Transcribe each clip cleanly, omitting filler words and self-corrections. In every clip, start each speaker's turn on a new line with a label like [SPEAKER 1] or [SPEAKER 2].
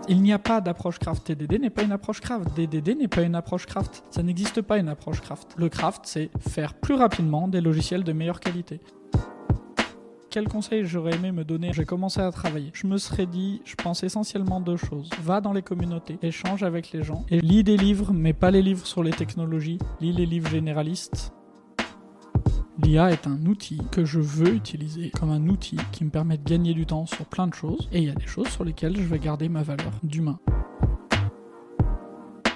[SPEAKER 1] Il n'y a pas d'approche craft. TDD n'est pas une approche craft. DDD n'est pas une approche craft. Ça n'existe pas une approche craft. Le craft, c'est faire plus rapidement des logiciels de meilleure qualité. Quel conseil j'aurais aimé me donner? J'ai commencé à travailler. Je me serais dit, je pense essentiellement deux choses. Va dans les communautés, échange avec les gens et lis des livres, mais pas les livres sur les technologies. Lis les livres généralistes. L'IA est un outil que je veux utiliser comme un outil qui me permet de gagner du temps sur plein de choses. Et il y a des choses sur lesquelles je vais garder ma valeur d'humain.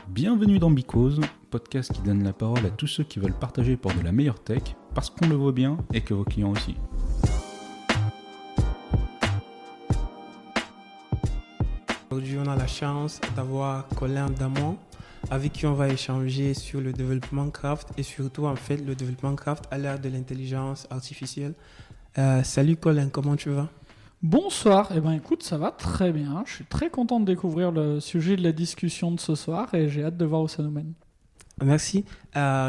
[SPEAKER 2] Bienvenue dans Because, podcast qui donne la parole à tous ceux qui veulent partager pour de la meilleure tech, parce qu'on le voit bien et que vos clients aussi.
[SPEAKER 3] Aujourd'hui, on a la chance d'avoir Colin Damon, avec qui on va échanger sur le développement craft et surtout en fait le développement craft à l'ère de l'intelligence artificielle. Salut Colin, comment tu vas?
[SPEAKER 1] Bonsoir, écoute, ça va très bien. Je suis très content de découvrir le sujet de la discussion de ce soir et j'ai hâte de voir où ça nous mène.
[SPEAKER 3] Merci.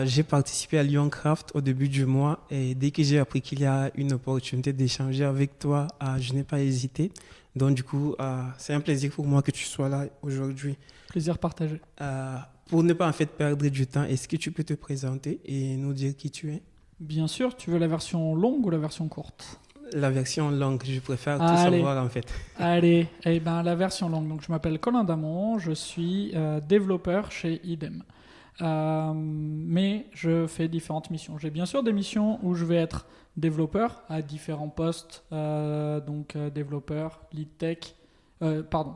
[SPEAKER 3] J'ai participé à Lyon Craft au début du mois et dès que j'ai appris qu'il y a une opportunité d'échanger avec toi, je n'ai pas hésité. Donc du coup, c'est un plaisir pour moi que tu sois là aujourd'hui.
[SPEAKER 1] Plaisir partagé.
[SPEAKER 3] Pour ne pas en fait perdre du temps, est-ce que tu peux te présenter et nous dire qui tu es?
[SPEAKER 1] Bien sûr, tu veux la version longue ou la version courte?
[SPEAKER 3] La version longue, je préfère tout savoir en fait.
[SPEAKER 1] Allez, la version longue. Donc je m'appelle Colin Damon, je suis développeur chez Idem. Mais je fais différentes missions. J'ai bien sûr des missions où je vais être développeur à différents postes, développeur, lead tech,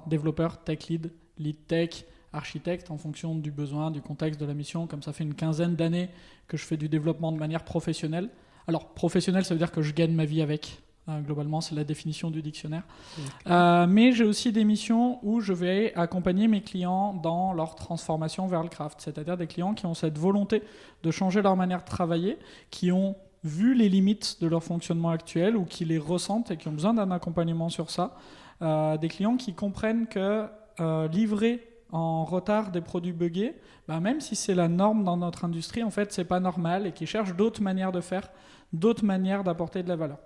[SPEAKER 1] développeur, tech lead, lead tech, architecte en fonction du besoin, du contexte de la mission. Comme ça fait une quinzaine d'années que je fais du développement de manière professionnelle. Alors professionnel, ça veut dire que je gagne ma vie avec. Globalement, c'est la définition du dictionnaire. Okay. Mais j'ai aussi des missions où je vais accompagner mes clients dans leur transformation vers le craft. C'est-à-dire des clients qui ont cette volonté de changer leur manière de travailler, qui ont vu les limites de leur fonctionnement actuel ou qui les ressentent et qui ont besoin d'un accompagnement sur ça. Des clients qui comprennent que livrer en retard des produits buggés, même si c'est la norme dans notre industrie, en fait, c'est pas normal et qui cherchent d'autres manières de faire, d'autres manières d'apporter de la valeur.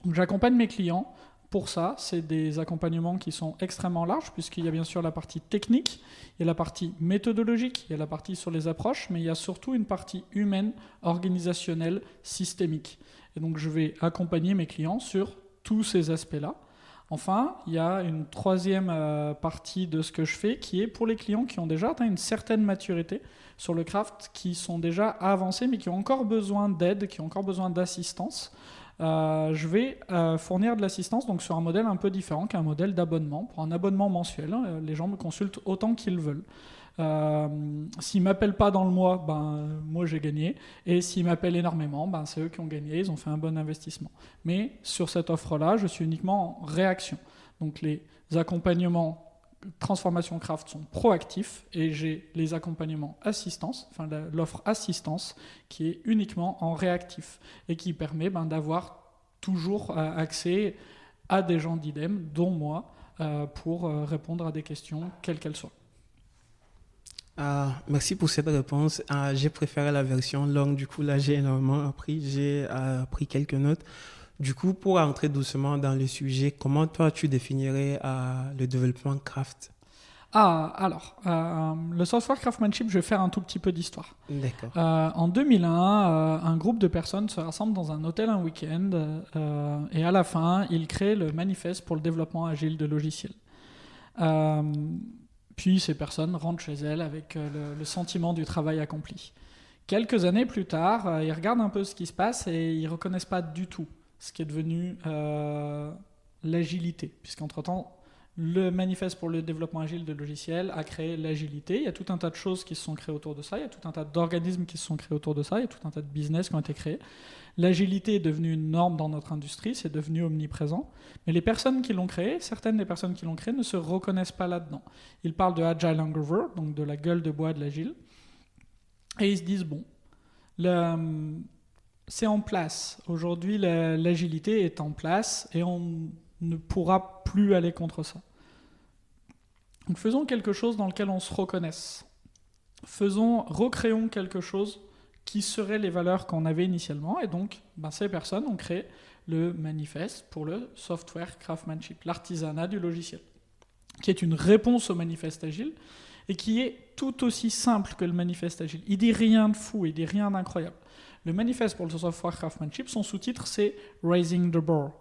[SPEAKER 1] Donc, j'accompagne mes clients. Pour ça, c'est des accompagnements qui sont extrêmement larges, puisqu'il y a bien sûr la partie technique, il y a la partie méthodologique, il y a la partie sur les approches, mais il y a surtout une partie humaine, organisationnelle, systémique. Et donc, je vais accompagner mes clients sur tous ces aspects-là. Enfin, il y a une troisième partie de ce que je fais qui est pour les clients qui ont déjà atteint une certaine maturité sur le craft, qui sont déjà avancés, mais qui ont encore besoin d'aide, qui ont encore besoin d'assistance. Je vais fournir de l'assistance donc sur un modèle un peu différent qu'un modèle d'abonnement. Pour un abonnement mensuel, les gens me consultent autant qu'ils veulent. S'ils ne m'appellent pas dans le mois, moi j'ai gagné. Et s'ils m'appellent énormément, c'est eux qui ont gagné, ils ont fait un bon investissement. Mais sur cette offre-là, je suis uniquement en réaction. Donc les accompagnements transformation craft sont proactifs et j'ai les accompagnements assistance, l'offre assistance qui est uniquement en réactif et qui permet d'avoir toujours accès à des gens d'Idem, dont moi, pour répondre à des questions quelles qu'elles soient.
[SPEAKER 3] Merci pour cette réponse. J'ai préféré la version longue, du coup là j'ai énormément appris, j'ai pris quelques notes. Du coup, pour entrer doucement dans le sujet, comment toi tu définirais le développement craft?
[SPEAKER 1] Le software craftsmanship, je vais faire un tout petit peu d'histoire.
[SPEAKER 3] D'accord.
[SPEAKER 1] En 2001, un groupe de personnes se rassemble dans un hôtel un week-end et à la fin, ils créent le manifeste pour le développement agile de logiciels. Puis ces personnes rentrent chez elles avec le sentiment du travail accompli. Quelques années plus tard, ils regardent un peu ce qui se passe et ils ne reconnaissent pas du tout ce qui est devenu l'agilité, puisqu'entre-temps, le manifeste pour le développement agile de logiciels a créé l'agilité. Il y a tout un tas de choses qui se sont créées autour de ça, il y a tout un tas d'organismes qui se sont créés autour de ça, il y a tout un tas de business qui ont été créés. L'agilité est devenue une norme dans notre industrie, c'est devenu omniprésent, mais les personnes qui l'ont créé, certaines des personnes qui l'ont créé ne se reconnaissent pas là-dedans. Ils parlent de Agile Hangover, donc de la gueule de bois de l'agile, et ils se disent, c'est en place. Aujourd'hui, l'agilité est en place et on ne pourra plus aller contre ça. Donc faisons quelque chose dans lequel on se reconnaisse. Recréons quelque chose qui seraient les valeurs qu'on avait initialement. Et donc, ces personnes ont créé le manifeste pour le software craftsmanship, l'artisanat du logiciel. qui est une réponse au manifeste agile et qui est tout aussi simple que le manifeste agile. Il dit rien de fou, il dit rien d'incroyable. Le manifeste pour le software craftsmanship, son sous-titre, c'est « Raising the bar ».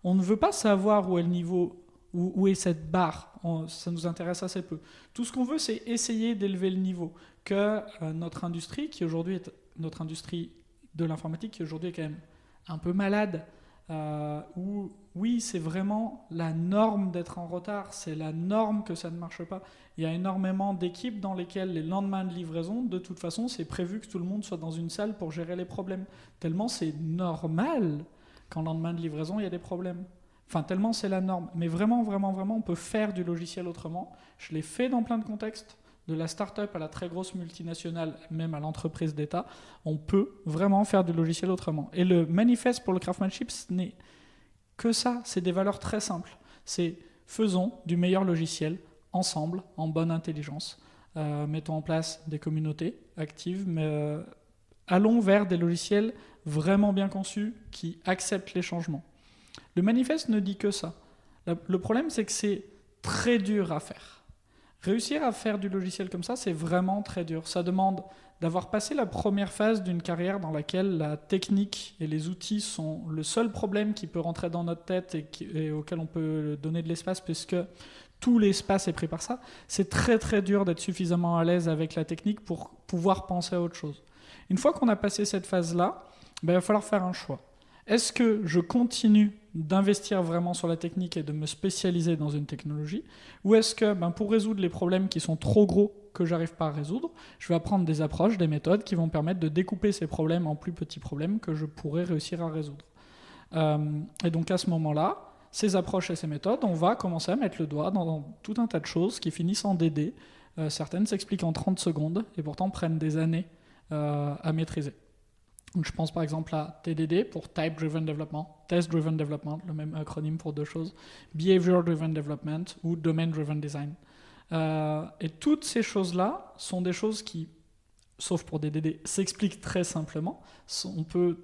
[SPEAKER 1] On ne veut pas savoir où est le niveau, où est cette barre. Ça nous intéresse assez peu. Tout ce qu'on veut, c'est essayer d'élever le niveau. Que notre industrie, qui aujourd'hui est notre industrie de l'informatique, qui aujourd'hui est quand même un peu malade, où oui, c'est vraiment la norme d'être en retard, c'est la norme que ça ne marche pas. Il y a énormément d'équipes dans lesquelles les lendemains de livraison, de toute façon, c'est prévu que tout le monde soit dans une salle pour gérer les problèmes. Tellement c'est normal qu'en lendemain de livraison, il y a des problèmes. Enfin, tellement c'est la norme. Mais vraiment, vraiment, vraiment, on peut faire du logiciel autrement. Je l'ai fait dans plein de contextes, de la start-up à la très grosse multinationale, même à l'entreprise d'État. On peut vraiment faire du logiciel autrement. Et le manifeste pour le craftsmanship, ce n'est que ça. C'est des valeurs très simples. C'est faisons du meilleur logiciel ensemble, en bonne intelligence. Mettons en place des communautés actives, mais allons vers des logiciels vraiment bien conçus qui acceptent les changements. Le manifeste ne dit que ça. Le problème, c'est que c'est très dur à faire. Réussir à faire du logiciel comme ça, c'est vraiment très dur. Ça demande d'avoir passé la première phase d'une carrière dans laquelle la technique et les outils sont le seul problème qui peut rentrer dans notre tête et auquel on peut donner de l'espace, puisque tout l'espace est pris par ça. C'est très très dur d'être suffisamment à l'aise avec la technique pour pouvoir penser à autre chose. Une fois qu'on a passé cette phase-là, il va falloir faire un choix. Est-ce que je continue d'investir vraiment sur la technique et de me spécialiser dans une technologie, ou est-ce que pour résoudre les problèmes qui sont trop gros que j'arrive pas à résoudre, je vais apprendre des approches, des méthodes qui vont permettre de découper ces problèmes en plus petits problèmes que je pourrais réussir à résoudre. Et donc à ce moment-là, ces approches et ces méthodes, on va commencer à mettre le doigt dans tout un tas de choses qui finissent en DD. Certaines s'expliquent en 30 secondes et pourtant prennent des années à maîtriser. Donc je pense par exemple à TDD pour Type Driven Development, Test Driven Development, le même acronyme pour deux choses, Behavior Driven Development ou Domain Driven Design. Et toutes ces choses-là sont des choses qui, sauf pour DDD, s'expliquent très simplement. On peut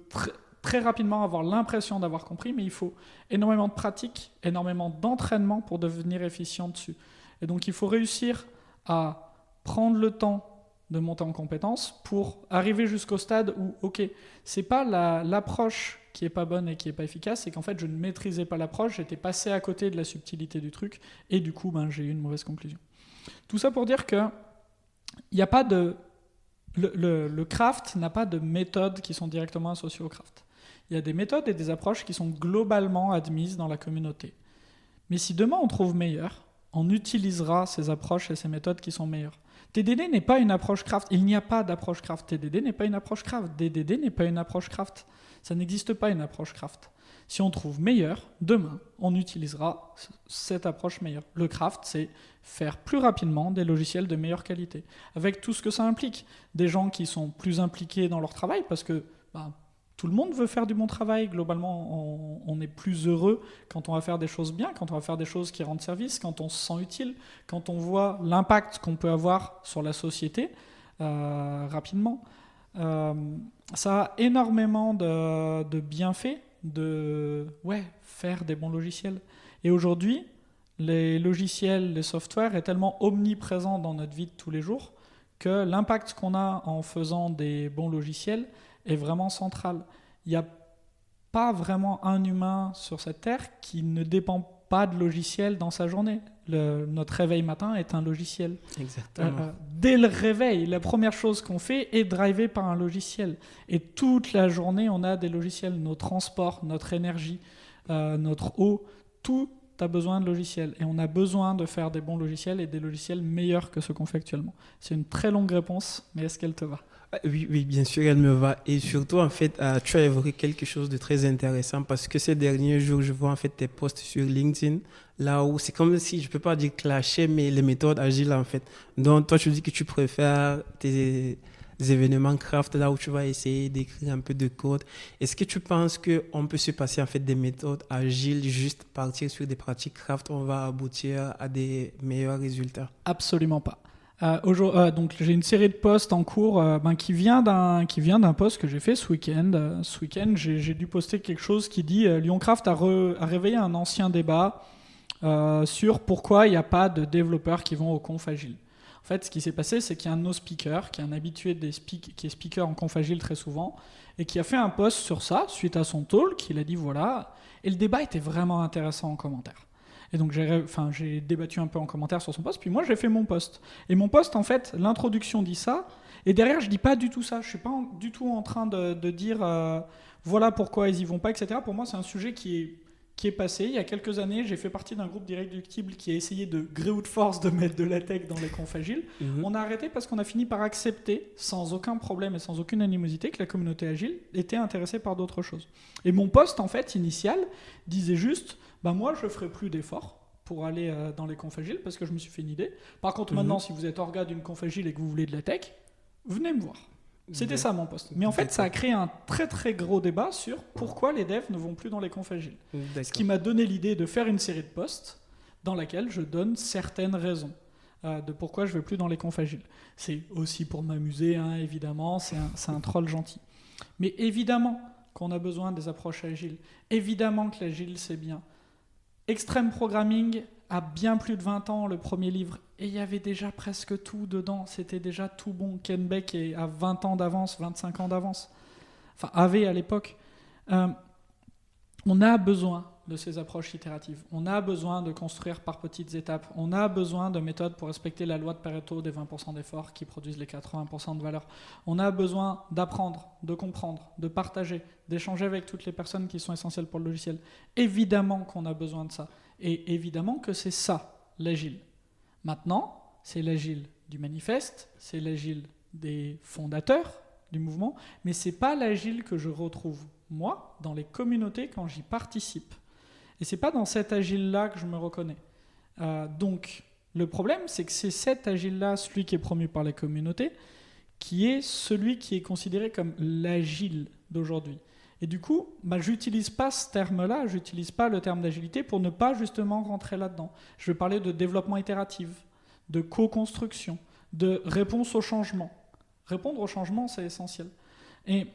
[SPEAKER 1] très rapidement avoir l'impression d'avoir compris, mais il faut énormément de pratique, énormément d'entraînement pour devenir efficient dessus. Et donc il faut réussir à prendre le temps de monter en compétence pour arriver jusqu'au stade où, ok, c'est pas l'approche qui est pas bonne et qui est pas efficace, c'est qu'en fait je ne maîtrisais pas l'approche, j'étais passé à côté de la subtilité du truc et du coup j'ai eu une mauvaise conclusion. Tout ça pour dire que il n'y a pas de le craft n'a pas de méthodes qui sont directement associées au craft. Il y a des méthodes et des approches qui sont globalement admises dans la communauté. Mais si demain on trouve meilleur, on utilisera ces approches et ces méthodes qui sont meilleures. TDD n'est pas une approche craft. Il n'y a pas d'approche craft. TDD n'est pas une approche craft. DDD n'est pas une approche craft. Ça n'existe pas une approche craft. Si on trouve meilleur, demain, on utilisera cette approche meilleure. Le craft, c'est faire plus rapidement des logiciels de meilleure qualité, avec tout ce que ça implique. Des gens qui sont plus impliqués dans leur travail, parce que tout le monde veut faire du bon travail. Globalement, on est plus heureux quand on va faire des choses bien, quand on va faire des choses qui rendent service, quand on se sent utile, quand on voit l'impact qu'on peut avoir sur la société rapidement. Ça a énormément de bienfaits de faire des bons logiciels. Et aujourd'hui, les logiciels, les softwares est tellement omniprésent dans notre vie de tous les jours que l'impact qu'on a en faisant des bons logiciels est vraiment central. Il n'y a pas vraiment un humain sur cette terre qui ne dépend pas de logiciel dans sa journée. Notre réveil matin est un logiciel.
[SPEAKER 3] Exactement.
[SPEAKER 1] Dès le réveil, la première chose qu'on fait est drivé par un logiciel. Et toute la journée, on a des logiciels. Nos transports, notre énergie, notre eau, tout a besoin de logiciels. Et on a besoin de faire des bons logiciels et des logiciels meilleurs que ceux qu'on fait actuellement. C'est une très longue réponse, mais est-ce qu'elle te va ?
[SPEAKER 3] Oui, bien sûr, elle me va. Et surtout, en fait, tu as évoqué quelque chose de très intéressant parce que ces derniers jours, je vois en fait tes posts sur LinkedIn, là où c'est comme si, je peux pas dire clasher, mais les méthodes agiles, en fait. Donc, toi, tu dis que tu préfères tes événements craft, là où tu vas essayer d'écrire un peu de code. Est-ce que tu penses qu'on peut se passer, en fait, des méthodes agiles, juste partir sur des pratiques craft, on va aboutir à des meilleurs résultats?
[SPEAKER 1] Absolument pas. Donc j'ai une série de posts en cours qui vient d'un post que j'ai fait ce week-end. Ce week-end, j'ai dû poster quelque chose qui dit Lyoncraft a réveillé un ancien débat sur pourquoi il n'y a pas de développeurs qui vont au conf agile. En fait, ce qui s'est passé, c'est qu'il y a un de nos speakers, qui est un habitué qui est speaker en conf agile très souvent, et qui a fait un post sur ça, suite à son talk, il a dit voilà, et le débat était vraiment intéressant en commentaire. Et donc j'ai débattu un peu en commentaire sur son post, puis moi j'ai fait mon post. Et mon post, en fait, l'introduction dit ça, et derrière je dis pas du tout ça, je suis pas du tout en train de dire voilà pourquoi ils y vont pas, etc. Pour moi c'est un sujet qui est passé. Il y a quelques années, j'ai fait partie d'un groupe d'irréductibles qui a essayé de gré force de mettre de la tech dans les confs agiles. On a arrêté parce qu'on a fini par accepter, sans aucun problème et sans aucune animosité, que la communauté agile était intéressée par d'autres choses. Et mon post, en fait, initial, disait juste moi, je ferai plus d'efforts pour aller dans les confs agiles parce que je me suis fait une idée. Par contre, maintenant, si vous êtes orga d'une conf agile et que vous voulez de la tech, venez me voir. C'était ça mon post. Mais en fait, ça a créé un très très gros débat sur pourquoi les devs ne vont plus dans les confs agiles. Ce qui m'a donné l'idée de faire une série de posts dans laquelle je donne certaines raisons de pourquoi je ne vais plus dans les confs agiles. C'est aussi pour m'amuser, hein, évidemment, c'est un troll gentil. Mais évidemment qu'on a besoin des approches agiles. Évidemment que l'agile, c'est bien. Extreme Programming a bien plus de 20 ans, le premier livre, et il y avait déjà presque tout dedans, c'était déjà tout bon. Ken Beck a 20 ans d'avance, 25 ans d'avance, enfin avait à l'époque. On a besoin de ces approches itératives, on a besoin de construire par petites étapes, on a besoin de méthodes pour respecter la loi de Pareto des 20% d'efforts qui produisent les 80% de valeur. On a besoin d'apprendre, de comprendre, de partager, d'échanger avec toutes les personnes qui sont essentielles pour le logiciel. Évidemment qu'on a besoin de ça. Et évidemment que c'est ça, l'agile. Maintenant, c'est l'agile du manifeste, c'est l'agile des fondateurs du mouvement, mais c'est pas l'agile que je retrouve, moi, dans les communautés quand j'y participe. Et c'est pas dans cet agile-là que je me reconnais. Donc, le problème, c'est que c'est cet agile-là, celui qui est promu par les communautés, qui est celui qui est considéré comme l'agile d'aujourd'hui. Et du coup, j'utilise pas ce terme-là, j'utilise pas le terme d'agilité pour ne pas justement rentrer là-dedans. Je vais parler de développement itératif, de co-construction, de réponse au changement. Répondre au changement, c'est essentiel. Et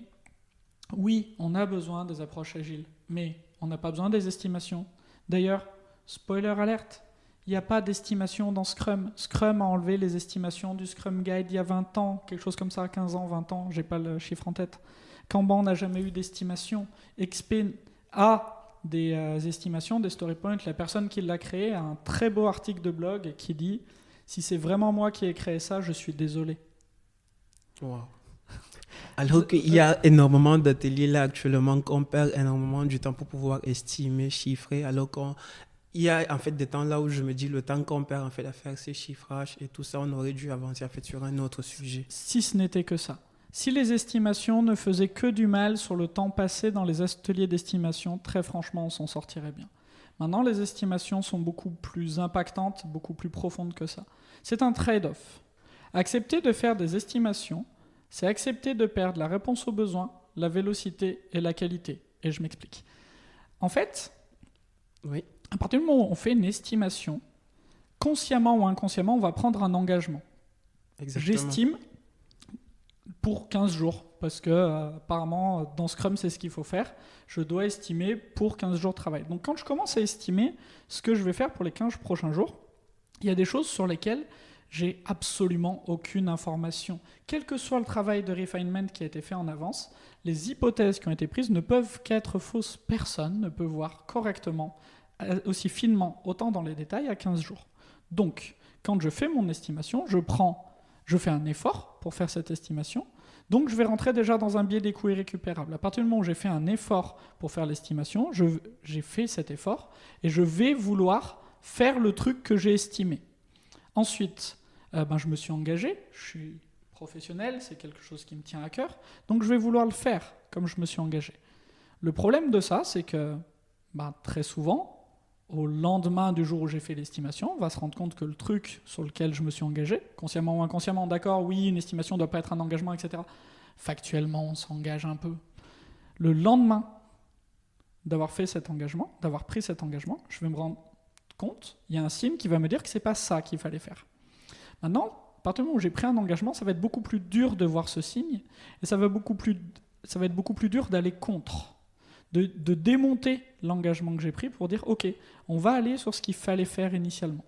[SPEAKER 1] oui, on a besoin des approches agiles, mais on n'a pas besoin des estimations. D'ailleurs, spoiler alerte, il n'y a pas d'estimation dans Scrum. Scrum a enlevé les estimations du Scrum Guide il y a 20 ans, quelque chose comme ça, 15 ans, 20 ans, j'ai pas le chiffre en tête. Kanban n'a jamais eu d'estimation. XP a des estimations, des story points. La personne qui l'a créé a un très beau article de blog qui dit « Si c'est vraiment moi qui ai créé ça, je suis désolé. »
[SPEAKER 3] Wow. Alors qu'il y a énormément d'ateliers là actuellement qu'on perd énormément du temps pour pouvoir estimer, chiffrer, alors qu'il y a en fait des temps là où je me dis le temps qu'on perd en fait à faire ces chiffrages et tout ça, on aurait dû avancer en fait sur un autre sujet.
[SPEAKER 1] Si ce n'était que ça. Si les estimations ne faisaient que du mal sur le temps passé dans les ateliers d'estimation, très franchement, on s'en sortirait bien. Maintenant, les estimations sont beaucoup plus impactantes, beaucoup plus profondes que ça. C'est un trade-off. Accepter de faire des estimations, c'est accepter de perdre la réponse aux besoins, la vélocité et la qualité. Et je m'explique. En fait,
[SPEAKER 3] oui.
[SPEAKER 1] À partir du moment où on fait une estimation, consciemment ou inconsciemment, on va prendre un engagement.
[SPEAKER 3] Exactement.
[SPEAKER 1] J'estime pour 15 jours, parce que apparemment dans Scrum c'est ce qu'il faut faire, je dois estimer pour 15 jours de travail. Donc quand je commence à estimer ce que je vais faire pour les 15 prochains jours, il y a des choses sur lesquelles j'ai absolument aucune information. Quel que soit le travail de refinement qui a été fait en avance, les hypothèses qui ont été prises ne peuvent qu'être fausses. Personne ne peut voir correctement, aussi finement, autant dans les détails à 15 jours. Donc, quand je fais mon estimation, je fais un effort pour faire cette estimation, donc je vais rentrer déjà dans un biais des coûts irrécupérables. À partir du moment où j'ai fait un effort pour faire l'estimation, j'ai fait cet effort et je vais vouloir faire le truc que j'ai estimé. Ensuite, je me suis engagé, je suis professionnel, c'est quelque chose qui me tient à cœur, donc je vais vouloir le faire comme je me suis engagé. Le problème de ça, c'est que très souvent, au lendemain du jour où j'ai fait l'estimation, on va se rendre compte que le truc sur lequel je me suis engagé, consciemment ou inconsciemment, d'accord, oui, une estimation ne doit pas être un engagement, etc. Factuellement, on s'engage un peu. Le lendemain d'avoir fait cet engagement, d'avoir pris cet engagement, je vais me rendre compte, il y a un signe qui va me dire que ce n'est pas ça qu'il fallait faire. Maintenant, à partir du moment où j'ai pris un engagement, ça va être beaucoup plus dur de voir ce signe, et ça va être beaucoup plus dur d'aller contre. de démonter l'engagement que j'ai pris pour dire ok, on va aller sur ce qu'il fallait faire initialement.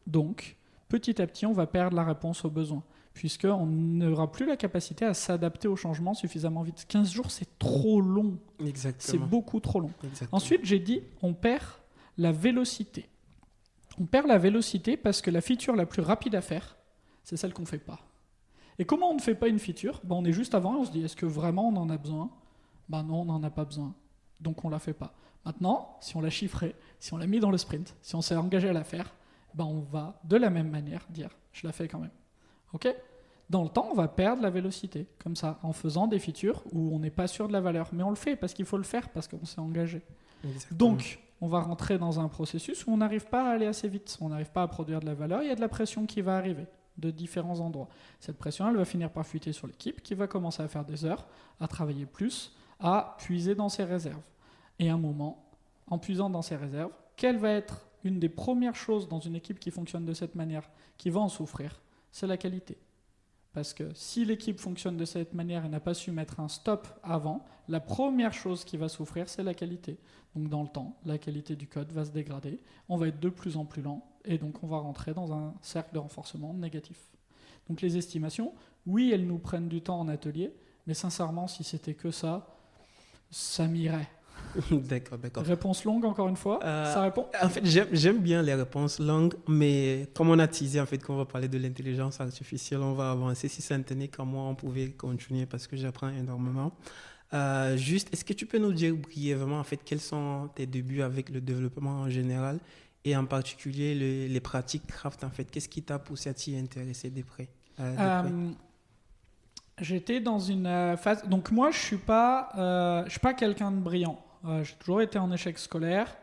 [SPEAKER 1] Donc, petit à petit, on va perdre la réponse aux besoins, puisqu'on n'aura plus la capacité à s'adapter au changement suffisamment vite. 15 jours, c'est trop long.
[SPEAKER 3] Exactement.
[SPEAKER 1] C'est beaucoup trop long.
[SPEAKER 3] Exactement.
[SPEAKER 1] Ensuite, j'ai dit, on perd la vélocité. On perd la vélocité parce que la feature la plus rapide à faire, c'est celle qu'on ne fait pas. Et comment on ne fait pas une feature ? On est juste avant et on se dit, est-ce que vraiment on en a besoin ? Non, on n'en a pas besoin. Donc on ne la fait pas. Maintenant, si on l'a chiffrée, si on l'a mis dans le sprint, si on s'est engagé à la faire, on va de la même manière dire, je la fais quand même. Ok ? Dans le temps, on va perdre la vélocité, comme ça, en faisant des features où on n'est pas sûr de la valeur. Mais on le fait parce qu'il faut le faire, parce qu'on s'est engagé.
[SPEAKER 3] Exactement.
[SPEAKER 1] Donc, on va rentrer dans un processus où on n'arrive pas à aller assez vite, on n'arrive pas à produire de la valeur, il y a de la pression qui va arriver de différents endroits. Cette pression, elle va finir par fuiter sur l'équipe qui va commencer à faire des heures, à travailler plus, à puiser dans ses réserves. Et à un moment, en puisant dans ses réserves, quelle va être une des premières choses dans une équipe qui fonctionne de cette manière, qui va en souffrir ? C'est la qualité. Parce que si l'équipe fonctionne de cette manière et n'a pas su mettre un stop avant, la première chose qui va souffrir, c'est la qualité. Donc dans le temps, la qualité du code va se dégrader, on va être de plus en plus lent, et donc on va rentrer dans un cercle de renforcement négatif. Donc les estimations, oui, elles nous prennent du temps en atelier, mais sincèrement, si c'était que ça, ça m'irait.
[SPEAKER 3] D'accord.
[SPEAKER 1] Réponse longue, encore une fois, ça répond ?
[SPEAKER 3] En fait, j'aime bien les réponses longues, mais comme on a teasé en fait qu'on va parler de l'intelligence artificielle, on va avancer. Si ça ne tenait qu'à moi, on pouvait continuer parce que j'apprends énormément. Juste, est-ce que tu peux nous dire brièvement en fait quels sont tes débuts avec le développement en général et en particulier les pratiques craft en fait? Qu'est-ce qui t'a poussé à t'y intéresser de près?
[SPEAKER 1] J'étais dans une phase. Donc moi, je suis pas quelqu'un de brillant. J'ai toujours été en échec scolaire,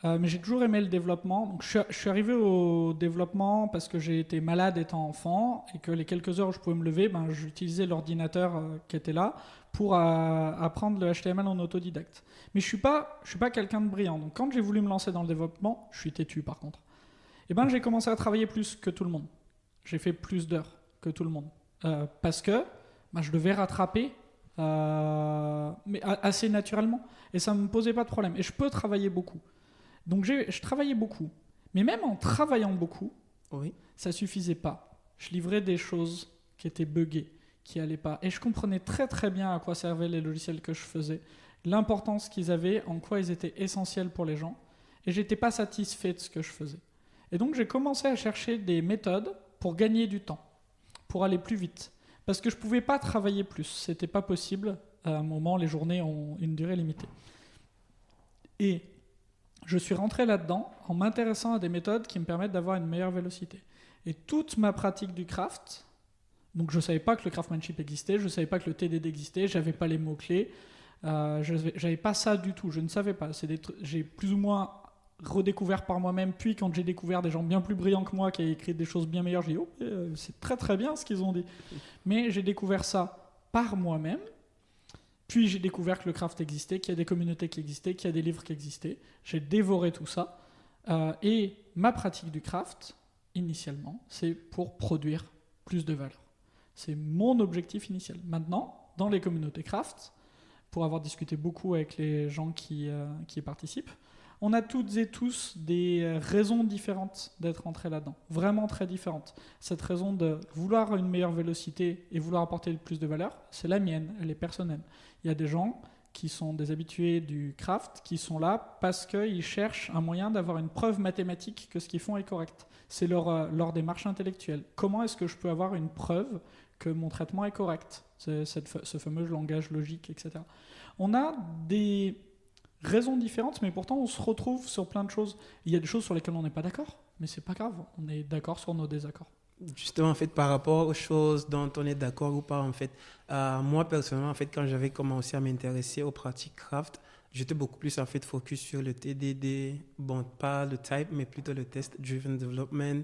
[SPEAKER 1] mais j'ai toujours aimé le développement. Donc je suis arrivé au développement parce que j'ai été malade étant enfant et que les quelques heures où je pouvais me lever, j'utilisais l'ordinateur qui était là pour apprendre le HTML en autodidacte. Mais je suis pas quelqu'un de brillant. Donc quand j'ai voulu me lancer dans le développement, je suis têtu par contre. J'ai commencé à travailler plus que tout le monde. J'ai fait plus d'heures que tout le monde parce que je devais rattraper. Mais assez naturellement, et ça me posait pas de problème, et je peux travailler beaucoup, donc je travaillais beaucoup, mais même en travaillant beaucoup,
[SPEAKER 3] oui,
[SPEAKER 1] ça suffisait pas. Je livrais des choses qui étaient buggées, qui allaient pas, et je comprenais très très bien à quoi servaient les logiciels que je faisais, l'importance qu'ils avaient, en quoi ils étaient essentiels pour les gens, et j'étais pas satisfait de ce que je faisais. Et donc j'ai commencé à chercher des méthodes pour gagner du temps, pour aller plus vite. Parce que je ne pouvais pas travailler plus. Ce n'était pas possible. À un moment, les journées ont une durée limitée. Et je suis rentré là-dedans en m'intéressant à des méthodes qui me permettent d'avoir une meilleure vélocité. Et toute ma pratique du craft, donc je ne savais pas que le craftsmanship existait, je ne savais pas que le TDD existait, je n'avais pas les mots-clés, je n'avais pas ça du tout, je ne savais pas. J'ai plus ou moins redécouvert par moi-même, puis quand j'ai découvert des gens bien plus brillants que moi qui avaient écrit des choses bien meilleures, j'ai dit c'est très très bien ce qu'ils ont dit. Mais j'ai découvert ça par moi-même, puis j'ai découvert que le craft existait, qu'il y a des communautés qui existaient, qu'il y a des livres qui existaient. J'ai dévoré tout ça, et ma pratique du craft, initialement, c'est pour produire plus de valeur. C'est mon objectif initial. Maintenant, dans les communautés craft, pour avoir discuté beaucoup avec les gens qui y participent, on a toutes et tous des raisons différentes d'être entrés là-dedans, vraiment très différentes. Cette raison de vouloir une meilleure vélocité et vouloir apporter le plus de valeur, c'est la mienne, elle est personnelle. Il y a des gens qui sont des habitués du craft, qui sont là parce qu'ils cherchent un moyen d'avoir une preuve mathématique que ce qu'ils font est correct. C'est leur démarche intellectuelle. Comment est-ce que je peux avoir une preuve que mon traitement est correct ? Ce fameux langage logique, etc. On a des raisons différentes, mais pourtant on se retrouve sur plein de choses. Il y a des choses sur lesquelles on n'est pas d'accord, mais c'est pas grave, on est d'accord sur nos désaccords.
[SPEAKER 3] Justement, en fait, par rapport aux choses dont on est d'accord ou pas, en fait, moi personnellement, en fait, quand j'avais commencé à m'intéresser aux pratiques craft, j'étais beaucoup plus en fait focus sur le TDD, bon, pas le type, mais plutôt le test-driven development,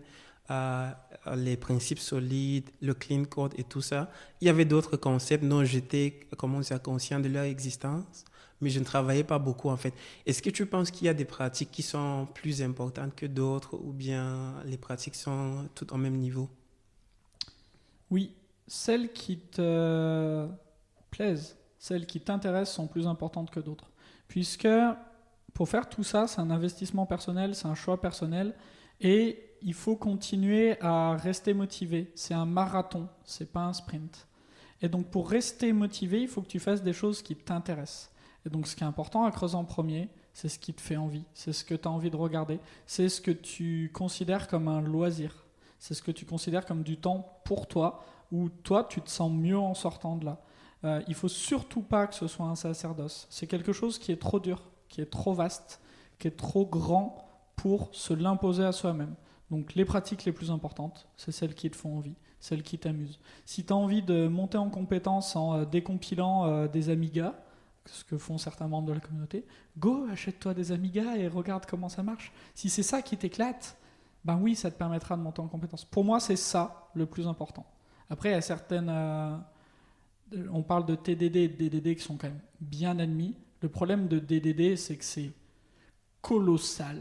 [SPEAKER 3] les principes solides, le clean code et tout ça. Il y avait d'autres concepts dont j'étais conscient de leur existence, mais je ne travaillais pas beaucoup en fait. Est-ce que tu penses qu'il y a des pratiques qui sont plus importantes que d'autres ou bien les pratiques sont toutes au même niveau?
[SPEAKER 1] Oui, celles qui te plaisent, celles qui t'intéressent sont plus importantes que d'autres. puisque pour faire tout ça, c'est un investissement personnel, c'est un choix personnel, et il faut continuer à rester motivé. C'est un marathon, c'est pas un sprint. Et donc pour rester motivé, il faut que tu fasses des choses qui t'intéressent. Et donc ce qui est important à creuser en premier, c'est ce qui te fait envie, c'est ce que tu as envie de regarder, c'est ce que tu considères comme un loisir, c'est ce que tu considères comme du temps pour toi, où toi tu te sens mieux en sortant de là. Il faut surtout pas que ce soit un sacerdoce. C'est quelque chose qui est trop dur, qui est trop vaste, qui est trop grand pour se l'imposer à soi-même. Donc les pratiques les plus importantes, c'est celles qui te font envie, celles qui t'amusent. Si tu as envie de monter en compétence en décompilant des Amigas, ce que font certains membres de la communauté, go, achète-toi des Amigas et regarde comment ça marche. Si c'est ça qui t'éclate, ben oui, ça te permettra de monter en compétence. Pour moi, c'est ça le plus important. Après, il y a certaines... on parle de TDD et de DDD qui sont quand même bien admis. Le problème de DDD, c'est que c'est colossal.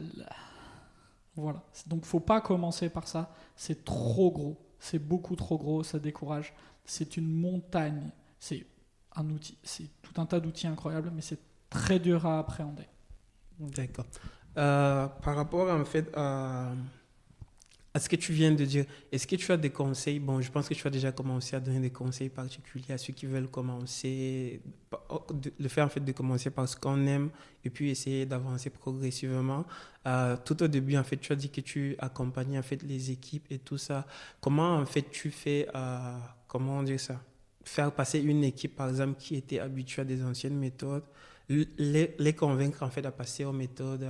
[SPEAKER 1] Voilà. Donc, faut pas commencer par ça. C'est trop gros. C'est beaucoup trop gros. Ça décourage. C'est une montagne. C'est un outil. C'est tout un tas d'outils incroyables, mais c'est très dur à appréhender.
[SPEAKER 3] D'accord. Par rapport en fait à ce que tu viens de dire, est-ce que tu as des conseils? Bon, je pense que tu as déjà commencé à donner des conseils particuliers à ceux qui veulent commencer, le fait en fait de commencer par ce qu'on aime et puis essayer d'avancer progressivement. Tout au début, en fait, tu as dit que tu accompagnais en fait les équipes et tout ça. Comment en fait tu fais, comment dire ça? Faire passer une équipe, par exemple, qui était habituée à des anciennes méthodes, les convaincre en fait à passer aux méthodes,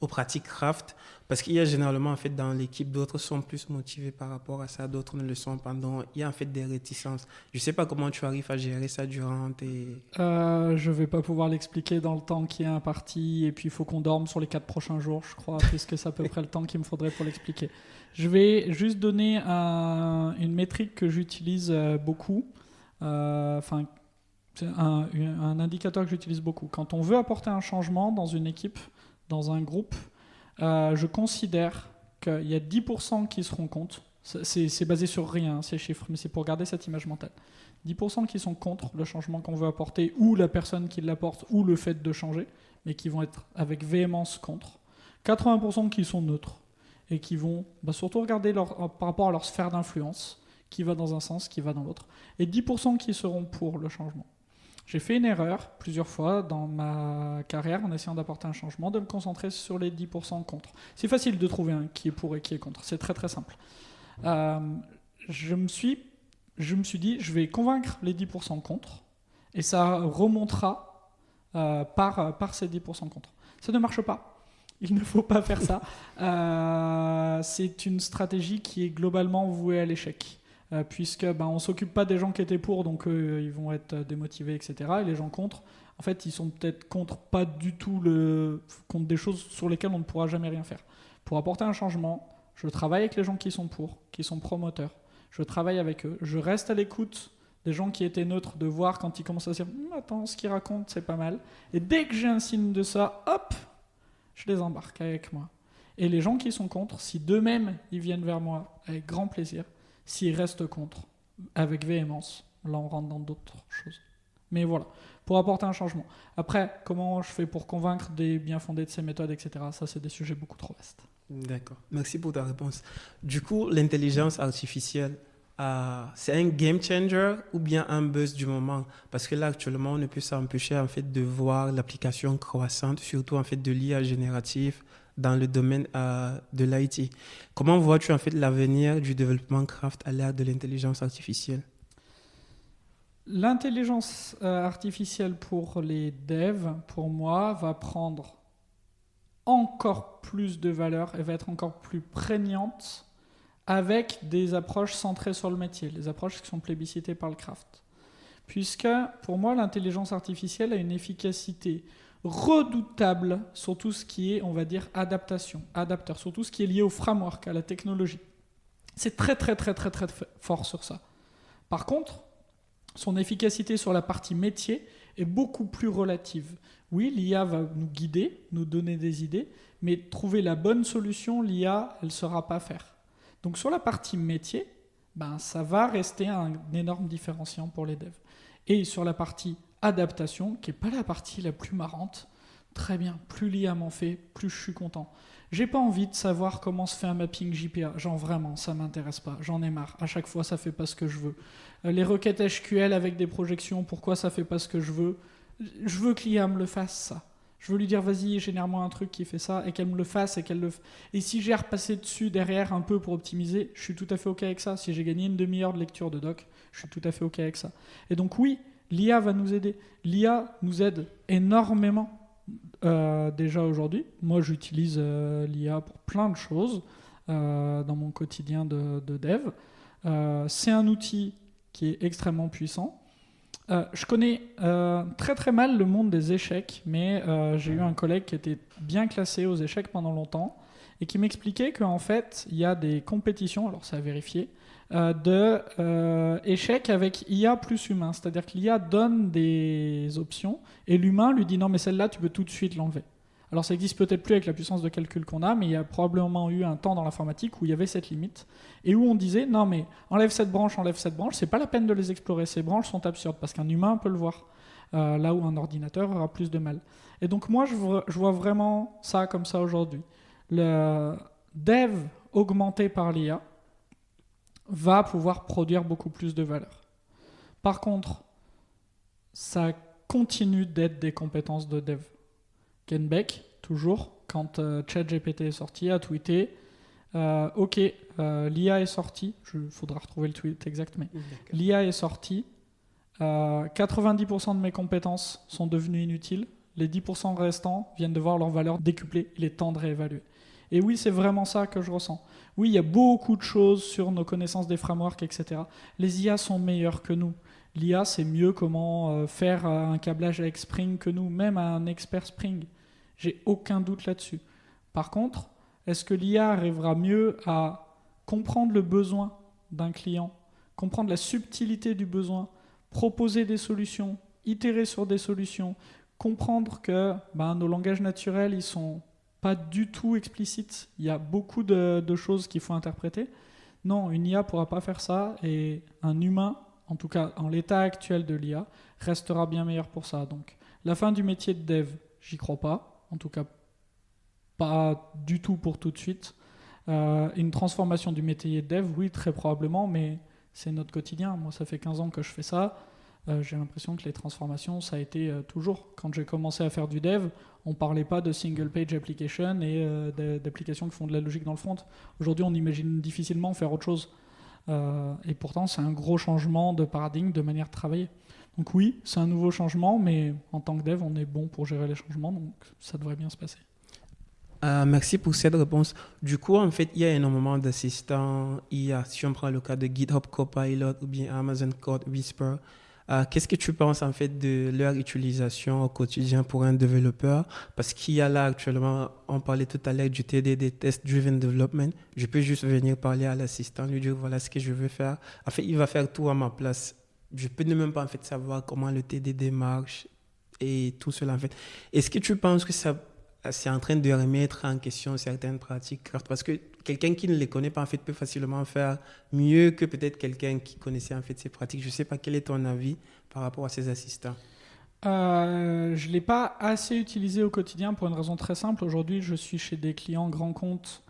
[SPEAKER 3] aux pratiques craft, parce qu'il y a généralement en fait dans l'équipe, d'autres sont plus motivés par rapport à ça, d'autres ne le sont pas. Donc il y a en fait des réticences. Je sais pas comment tu arrives à gérer ça durant tes...
[SPEAKER 1] Je vais pas pouvoir l'expliquer dans le temps qui est imparti, et puis il faut qu'on dorme sur les 4 prochains jours, je crois, puisque c'est à peu près le temps qu'il me faudrait pour l'expliquer. Je vais juste donner une métrique que j'utilise beaucoup, c'est un indicateur que j'utilise beaucoup. Quand on veut apporter un changement dans une équipe, dans un groupe, je considère qu'il y a 10% qui se rendent compte. C'est basé sur rien, ces chiffres, mais c'est pour garder cette image mentale. 10% qui sont contre le changement qu'on veut apporter, ou la personne qui l'apporte, ou le fait de changer, mais qui vont être avec véhémence contre. 80% qui sont neutres, et qui vont surtout regarder par rapport à leur sphère d'influence, qui va dans un sens, qui va dans l'autre. Et 10% qui seront pour le changement. J'ai fait une erreur plusieurs fois dans ma carrière en essayant d'apporter un changement, de me concentrer sur les 10% contre. C'est facile de trouver un qui est pour et qui est contre, c'est très très simple. Je me suis dit, je vais convaincre les 10% contre, et ça remontera par ces 10% contre. Ça ne marche pas. Il ne faut pas faire ça. C'est une stratégie qui est globalement vouée à l'échec. Puisque on s'occupe pas des gens qui étaient pour, donc ils vont être démotivés, etc. Et les gens contre, en fait, ils sont peut-être contre pas du tout contre des choses sur lesquelles on ne pourra jamais rien faire. Pour apporter un changement, je travaille avec les gens qui sont pour, qui sont promoteurs. Je travaille avec eux. Je reste à l'écoute des gens qui étaient neutres, de voir quand ils commencent à se dire attends, ce qu'ils racontent, c'est pas mal. Et dès que j'ai un signe de ça, hop, je les embarque avec moi. Et les gens qui sont contre, si d'eux-mêmes ils viennent vers moi avec grand plaisir, s'ils restent contre, avec véhémence, là on rentre dans d'autres choses. Mais voilà, pour apporter un changement. Après, comment je fais pour convaincre des bien fondés de ces méthodes, etc. Ça, c'est des sujets beaucoup trop vastes.
[SPEAKER 3] D'accord, merci pour ta réponse. Du coup, l'intelligence artificielle, c'est un game changer ou bien un buzz du moment? Parce que là, actuellement, on ne peut s'empêcher en fait, de voir l'application croissante, surtout en fait, de l'IA générative, dans le domaine de l'IT. Comment vois-tu en fait l'avenir du développement craft à l'ère de l'intelligence artificielle?
[SPEAKER 1] L'intelligence artificielle pour les devs, pour moi, va prendre encore plus de valeur et va être encore plus prégnante avec des approches centrées sur le métier, les approches qui sont plébiscitées par le craft. Puisque, pour moi, l'intelligence artificielle a une efficacité redoutable sur tout ce qui est, on va dire, adapteur, sur tout ce qui est lié au framework, à la technologie. C'est très très très très très fort sur ça. Par contre, son efficacité sur la partie métier est beaucoup plus relative. Oui, l'IA va nous guider, nous donner des idées, mais trouver la bonne solution, l'IA, elle ne saura pas faire. Donc sur la partie métier, ça va rester un énorme différenciant pour les devs. Et sur la partie adaptation, qui n'est pas la partie la plus marrante. Très bien, plus l'IA m'en fait, plus je suis content. J'ai pas envie de savoir comment se fait un mapping JPA. Genre vraiment, ça m'intéresse pas. J'en ai marre. À chaque fois, ça fait pas ce que je veux. Les requêtes SQL avec des projections, pourquoi ça fait pas ce que je veux? Je veux que l'IA me le fasse, ça. Je veux lui dire, vas-y, génère-moi un truc qui fait ça, et qu'elle me le fasse, et si j'ai repassé dessus derrière un peu pour optimiser, je suis tout à fait OK avec ça. Si j'ai gagné une demi-heure de lecture de doc, je suis tout à fait OK avec ça. Et donc oui, l'IA va nous aider. L'IA nous aide énormément. Déjà aujourd'hui, moi j'utilise l'IA pour plein de choses dans mon quotidien de dev. C'est un outil qui est extrêmement puissant. Je connais très très mal le monde des échecs, mais j'ai eu un collègue qui était bien classé aux échecs pendant longtemps et qui m'expliquait qu'en fait il y a des compétitions, alors c'est à vérifier, d'échecs avec IA plus humain. C'est-à-dire que l'IA donne des options et l'humain lui dit non mais celle-là tu peux tout de suite l'enlever. Alors ça existe peut-être plus avec la puissance de calcul qu'on a, mais il y a probablement eu un temps dans l'informatique où il y avait cette limite et où on disait non mais enlève cette branche, c'est pas la peine de les explorer, ces branches sont absurdes parce qu'un humain peut le voir, là où un ordinateur aura plus de mal. Et donc moi je vois vraiment ça comme ça aujourd'hui. Le dev augmenté par l'IA va pouvoir produire beaucoup plus de valeur. Par contre, ça continue d'être des compétences de dev. Ken Beck, toujours, quand ChatGPT est sorti, a tweeté ok, l'IA est sortie, il faudra retrouver le tweet exact, mais l'IA est sortie, 90% de mes compétences sont devenues inutiles, les 10% restants viennent de voir leur valeur décuplée, il est temps de réévaluer. Et oui, c'est vraiment ça que je ressens. Oui, il y a beaucoup de choses sur nos connaissances des frameworks, etc. Les IA sont meilleurs que nous. L'IA, c'est mieux comment faire un câblage avec Spring que nous, même un expert Spring. J'ai aucun doute là-dessus. Par contre, est-ce que l'IA arrivera mieux à comprendre le besoin d'un client, comprendre la subtilité du besoin, proposer des solutions, itérer sur des solutions, comprendre que nos langages naturels, ils sont pas du tout explicites. Il y a beaucoup de choses qu'il faut interpréter. Non, une IA ne pourra pas faire ça et un humain, en tout cas en l'état actuel de l'IA, restera bien meilleur pour ça. Donc la fin du métier de dev, j'y crois pas. En tout cas, pas du tout pour tout de suite. Une transformation du métier de dev, oui, très probablement, mais c'est notre quotidien. Moi, ça fait 15 ans que je fais ça. J'ai l'impression que les transformations, ça a été toujours. Quand j'ai commencé à faire du dev, on ne parlait pas de single page application et d'applications qui font de la logique dans le front. Aujourd'hui, on imagine difficilement faire autre chose. Et pourtant, c'est un gros changement de paradigme, de manière de travailler. Donc oui, c'est un nouveau changement, mais en tant que dev, on est bon pour gérer les changements, donc ça devrait bien se passer.
[SPEAKER 3] Merci pour cette réponse. Du coup, en fait, il y a énormément d'assistants IA. Si on prend le cas de GitHub Copilot ou bien Amazon Code Whisper, qu'est-ce que tu penses en fait de leur utilisation au quotidien pour un développeur? Parce qu'il y a là actuellement, on parlait tout à l'heure du TDD, Test Driven Development. Je peux juste venir parler à l'assistant, lui dire voilà ce que je veux faire. En fait, il va faire tout à ma place. Je peux même pas en fait savoir comment le TDD marche et tout cela en fait. Est-ce que tu penses que c'est en train de remettre en question certaines pratiques? Parce que quelqu'un qui ne les connaît pas en fait peut facilement faire mieux que peut-être quelqu'un qui connaissait en fait ces pratiques. Je sais pas quel est ton avis par rapport à ces assistants.
[SPEAKER 1] Je l'ai pas assez utilisé au quotidien pour une raison très simple. Aujourd'hui, je suis chez des clients grands comptes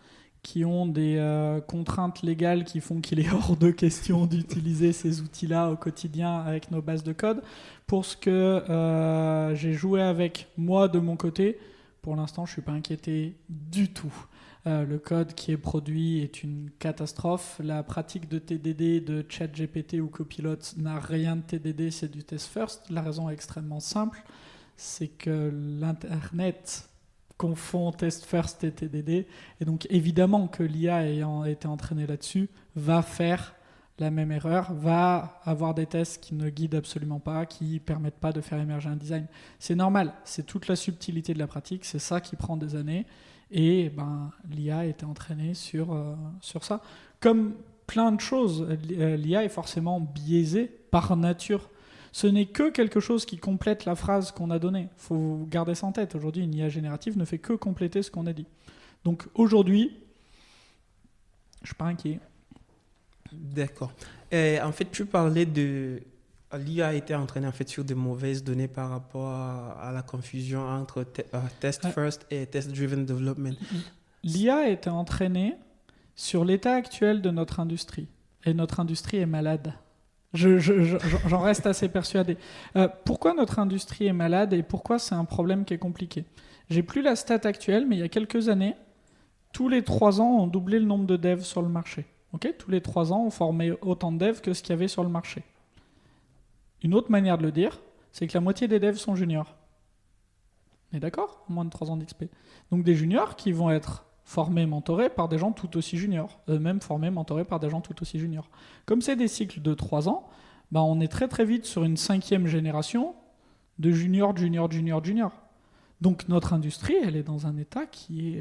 [SPEAKER 1] qui ont des contraintes légales qui font qu'il est hors de question d'utiliser ces outils-là au quotidien avec nos bases de code. Pour ce que j'ai joué avec moi de mon côté, pour l'instant, je ne suis pas inquiété du tout. Le code qui est produit est une catastrophe. La pratique de TDD de ChatGPT ou Copilot n'a rien de TDD, c'est du test first. La raison est extrêmement simple, c'est que l'Internet confond test first et TDD. Et donc évidemment que l'IA ayant été entraînée là-dessus va faire la même erreur, va avoir des tests qui ne guident absolument pas, qui ne permettent pas de faire émerger un design. C'est normal, c'est toute la subtilité de la pratique, c'est ça qui prend des années. Et l'IA a été entraînée sur ça. Comme plein de choses, l'IA est forcément biaisée par nature. Ce n'est que quelque chose qui complète la phrase qu'on a donnée. Il faut garder ça en tête. Aujourd'hui, une IA générative ne fait que compléter ce qu'on a dit. Donc aujourd'hui, je ne suis pas inquiet.
[SPEAKER 3] D'accord. En fait, tu parlais de l'IA a été entraînée en fait sur de mauvaises données par rapport à la confusion entre test
[SPEAKER 1] Ouais.
[SPEAKER 3] first et test-driven development.
[SPEAKER 1] L'IA a été entraînée sur l'état actuel de notre industrie. Et notre industrie est malade. J'en reste assez persuadé. Pourquoi notre industrie est malade et pourquoi c'est un problème qui est compliqué? J'ai plus la stat actuelle, mais il y a quelques années, tous les 3 ans, on doublait le nombre de devs sur le marché. Okay, tous les 3 ans, on formait autant de devs que ce qu'il y avait sur le marché. Une autre manière de le dire, c'est que la moitié des devs sont juniors. On est d'accord? Moins de 3 ans d'XP. Donc des juniors qui vont être formés, mentorés par des gens tout aussi juniors. Eux-mêmes formés, mentorés par des gens tout aussi juniors. Comme c'est des cycles de 3 ans, bah on est très très vite sur une 5e génération de juniors. Donc notre industrie, elle est dans un état qui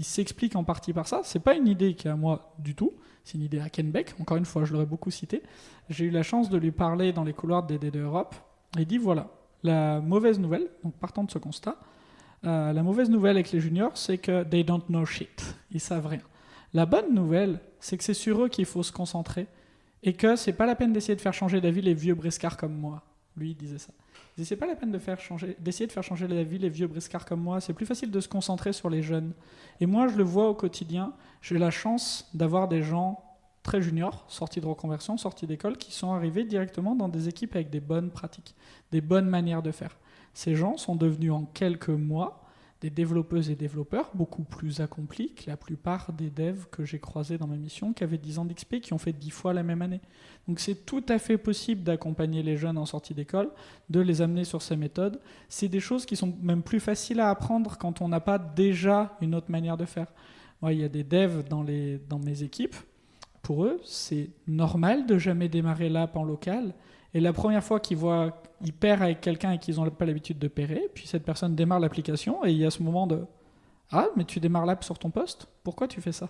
[SPEAKER 1] s'explique en partie par ça. C'est pas une idée qui est à moi du tout, c'est une idée à Ken Beck. Encore une fois, je l'aurais beaucoup cité. J'ai eu la chance de lui parler dans les couloirs des DD Europe. Il dit voilà, la mauvaise nouvelle, donc partant de ce constat, la mauvaise nouvelle avec les juniors, c'est que they don't know shit. Ils savent rien. La bonne nouvelle, c'est que c'est sur eux qu'il faut se concentrer et que c'est pas la peine d'essayer de faire changer d'avis les vieux briscards comme moi. Lui, il disait ça. Il disait, c'est pas la peine d'essayer de faire changer d'avis les vieux briscards comme moi. C'est plus facile de se concentrer sur les jeunes. Et moi, je le vois au quotidien. J'ai la chance d'avoir des gens très juniors, sortis de reconversion, sortis d'école, qui sont arrivés directement dans des équipes avec des bonnes pratiques, des bonnes manières de faire. Ces gens sont devenus en quelques mois des développeuses et développeurs beaucoup plus accomplis que la plupart des devs que j'ai croisés dans ma mission, qui avaient 10 ans d'XP, qui ont fait 10 fois la même année. Donc c'est tout à fait possible d'accompagner les jeunes en sortie d'école, de les amener sur ces méthodes. C'est des choses qui sont même plus faciles à apprendre quand on n'a pas déjà une autre manière de faire. Moi, il y a des devs dans mes équipes. Pour eux, c'est normal de jamais démarrer l'app en local. Et la première fois qu'ils pairent avec quelqu'un et qu'ils n'ont pas l'habitude de pairer, puis cette personne démarre l'application et il y a ce moment de « Ah, mais tu démarres l'app sur ton poste? Pourquoi tu fais ça ?»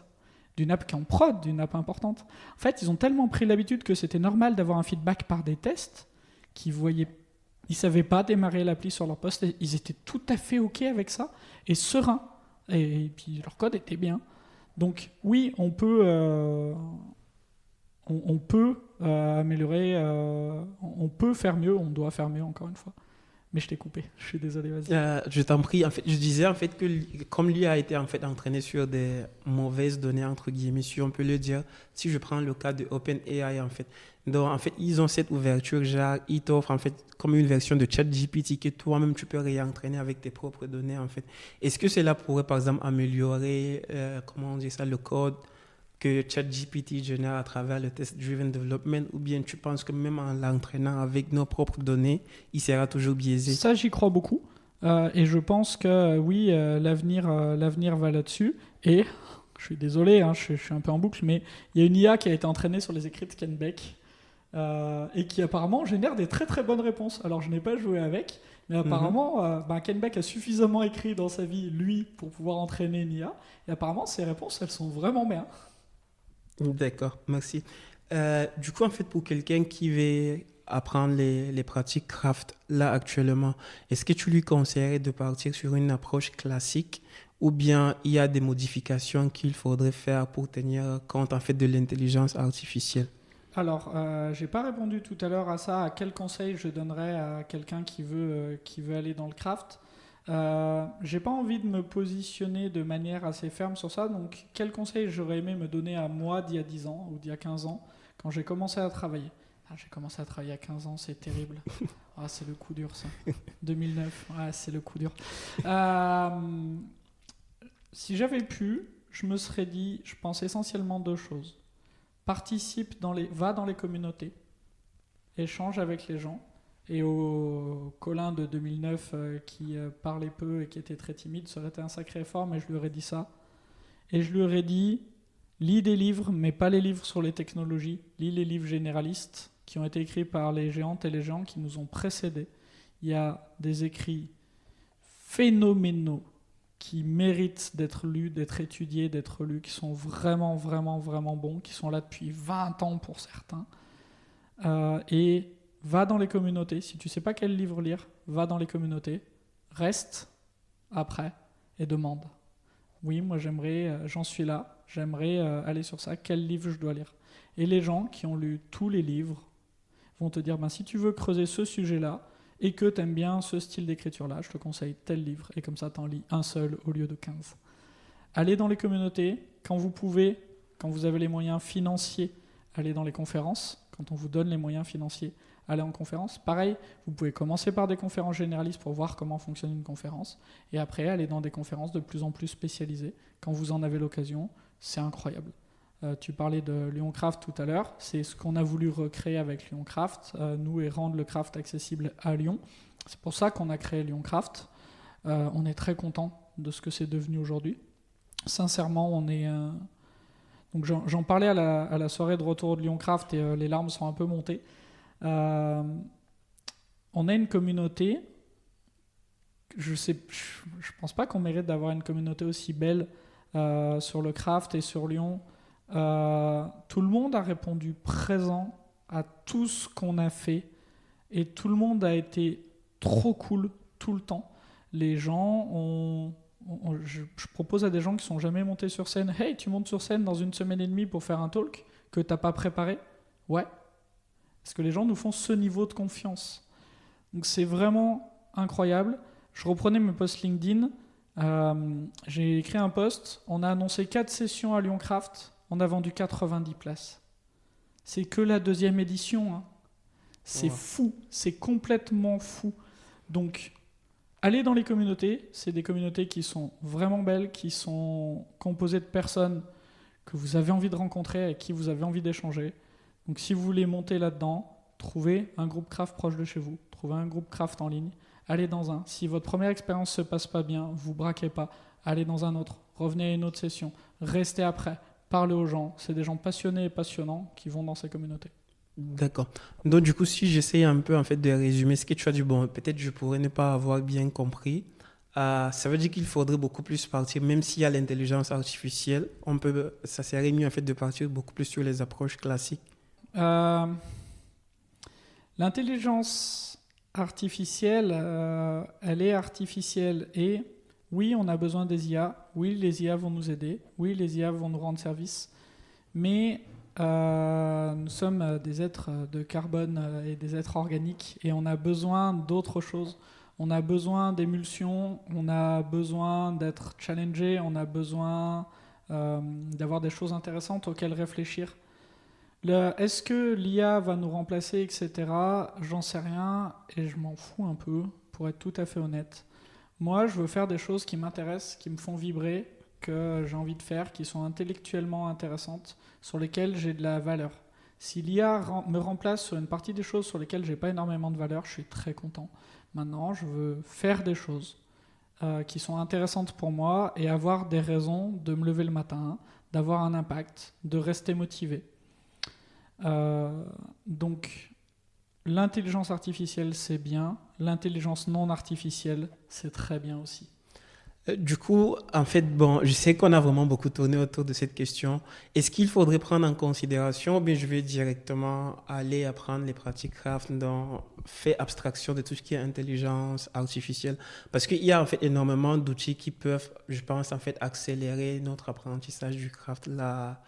[SPEAKER 1] D'une app qui est en prod, d'une app importante. En fait, ils ont tellement pris l'habitude que c'était normal d'avoir un feedback par des tests qu'ils ne savaient pas démarrer l'appli sur leur poste. Et ils étaient tout à fait OK avec ça et sereins. Et puis leur code était bien. Donc oui, on peut améliorer, on peut faire mieux, on doit faire mieux encore une fois. Mais je t'ai coupé, je suis désolé, vas-y.
[SPEAKER 3] Je t'en prie. En fait, je disais en fait que comme lui a été en fait entraîné sur des mauvaises données entre guillemets, si on peut le dire. Si je prends le cas de OpenAI en fait, donc en fait ils ont cette ouverture, genre ils t'offrent en fait comme une version de ChatGPT que toi-même tu peux réentraîner avec tes propres données en fait. Est-ce que cela pourrait par exemple améliorer, comment on dit ça, le code que ChatGPT génère à travers le test-driven development, ou bien tu penses que même en l'entraînant avec nos propres données, il sera toujours biaisé?
[SPEAKER 1] Ça, j'y crois beaucoup. Et je pense que oui, l'avenir va là-dessus. Et je suis désolé, hein, je suis un peu en boucle, mais il y a une IA qui a été entraînée sur les écrits de Ken Beck et qui apparemment génère des très très bonnes réponses. Alors je n'ai pas joué avec, mais apparemment Ken Beck a suffisamment écrit dans sa vie, lui, pour pouvoir entraîner une IA. Et apparemment, ses réponses, elles sont vraiment bien.
[SPEAKER 3] D'accord, merci. Du coup, en fait, pour quelqu'un qui veut apprendre les pratiques craft là actuellement, est-ce que tu lui conseillerais de partir sur une approche classique ou bien il y a des modifications qu'il faudrait faire pour tenir compte en fait de l'intelligence artificielle?
[SPEAKER 1] Alors, j'ai pas répondu tout à l'heure à ça, à quel conseil je donnerais à quelqu'un qui veut aller dans le craft. J'ai pas envie de me positionner de manière assez ferme sur ça, donc quel conseil j'aurais aimé me donner à moi d'il y a 10 ans ou d'il y a 15 ans quand j'ai commencé à travailler? J'ai commencé à travailler à 15 ans, c'est terrible. C'est le coup dur ça. 2009, c'est le coup dur. Si j'avais pu, je me serais dit, je pense essentiellement 2 choses. Va dans les communautés, échange avec les gens. Et au Colin de 2009 qui parlait peu et qui était très timide, ça aurait été un sacré effort, mais je lui aurais dit ça. Et je lui aurais dit, lis des livres, mais pas les livres sur les technologies, lis les livres généralistes qui ont été écrits par les géantes et les géants qui nous ont précédés. Il y a des écrits phénoménaux qui méritent d'être lus, d'être étudiés, d'être lus, qui sont vraiment, vraiment, vraiment bons, qui sont là depuis 20 ans pour certains. Et va dans les communautés. Si tu ne sais pas quel livre lire, va dans les communautés. Reste après et demande. Oui, moi j'aimerais, j'en suis là. j'aimerais aller sur ça, quel livre je dois lire. Et les gens qui ont lu tous les livres vont te dire, si tu veux creuser ce sujet-là et que tu aimes bien ce style d'écriture-là, je te conseille tel livre. Et comme ça, tu en lis un seul au lieu de 15. Allez dans les communautés, quand vous pouvez, quand vous avez les moyens financiers, allez dans les conférences. Quand on vous donne les moyens financiers, allez en conférence. Pareil, vous pouvez commencer par des conférences généralistes pour voir comment fonctionne une conférence. Et après, aller dans des conférences de plus en plus spécialisées. Quand vous en avez l'occasion, c'est incroyable. Tu parlais de Lyoncraft tout à l'heure. C'est ce qu'on a voulu recréer avec Lyoncraft, nous, et rendre le craft accessible à Lyon. C'est pour ça qu'on a créé Lyoncraft. On est très content de ce que c'est devenu aujourd'hui. Sincèrement, on est... Donc j'en parlais à la soirée de retour de Lyoncraft et les larmes sont un peu montées. On a une communauté. Je pense pas qu'on mérite d'avoir une communauté aussi belle sur le craft et sur Lyon. Tout le monde a répondu présent à tout ce qu'on a fait et tout le monde a été trop cool tout le temps. Les gens je propose à des gens qui sont jamais montés sur scène, hey, tu montes sur scène dans 1 semaine et demie pour faire un talk que t'as pas préparé? Ouais. Parce que les gens nous font ce niveau de confiance. Donc c'est vraiment incroyable. Je reprenais mes posts LinkedIn. J'ai écrit un post. On a annoncé 4 sessions à Lyoncraft. On a vendu 90 places. C'est que la 2e édition. Hein. C'est fou. C'est complètement fou. Donc, allez dans les communautés. C'est des communautés qui sont vraiment belles, qui sont composées de personnes que vous avez envie de rencontrer, avec qui vous avez envie d'échanger. Donc, si vous voulez monter là-dedans, trouvez un groupe craft proche de chez vous. Trouvez un groupe craft en ligne. Allez dans un. Si votre première expérience se passe pas bien, vous braquez pas. Allez dans un autre. Revenez à une autre session. Restez après. Parlez aux gens. C'est des gens passionnés et passionnants qui vont dans ces communautés.
[SPEAKER 3] D'accord. Donc, du coup, si j'essaye un peu de résumer ce que tu as dit, peut-être je pourrais ne pas avoir bien compris. Ça veut dire qu'il faudrait beaucoup plus partir, même s'il y a l'intelligence artificielle, ça serait mieux de partir beaucoup plus sur les approches classiques.
[SPEAKER 1] L'intelligence artificielle, elle est artificielle et oui, on a besoin des IA. Oui, les IA vont nous aider. Oui, les IA vont nous rendre service. Mais nous sommes des êtres de carbone et des êtres organiques et on a besoin d'autre chose. On a besoin d'émulsion, on a besoin d'être challengé, on a besoin d'avoir des choses intéressantes auxquelles réfléchir. Est-ce que l'IA va nous remplacer, etc. J'en sais rien et je m'en fous un peu, pour être tout à fait honnête. Moi, je veux faire des choses qui m'intéressent, qui me font vibrer, que j'ai envie de faire, qui sont intellectuellement intéressantes, sur lesquelles j'ai de la valeur. Si l'IA me remplace sur une partie des choses sur lesquelles j'ai pas énormément de valeur, je suis très content. Maintenant, je veux faire des choses qui sont intéressantes pour moi et avoir des raisons de me lever le matin, d'avoir un impact, de rester motivé. Donc, l'intelligence artificielle, c'est bien. L'intelligence non artificielle, c'est très bien aussi.
[SPEAKER 3] Du coup, je sais qu'on a vraiment beaucoup tourné autour de cette question. Est-ce qu'il faudrait prendre en considération, ou bien je vais directement aller apprendre les pratiques craft, faire abstraction de tout ce qui est intelligence artificielle? Parce qu'il y a énormément d'outils qui peuvent, je pense, accélérer notre apprentissage du craft là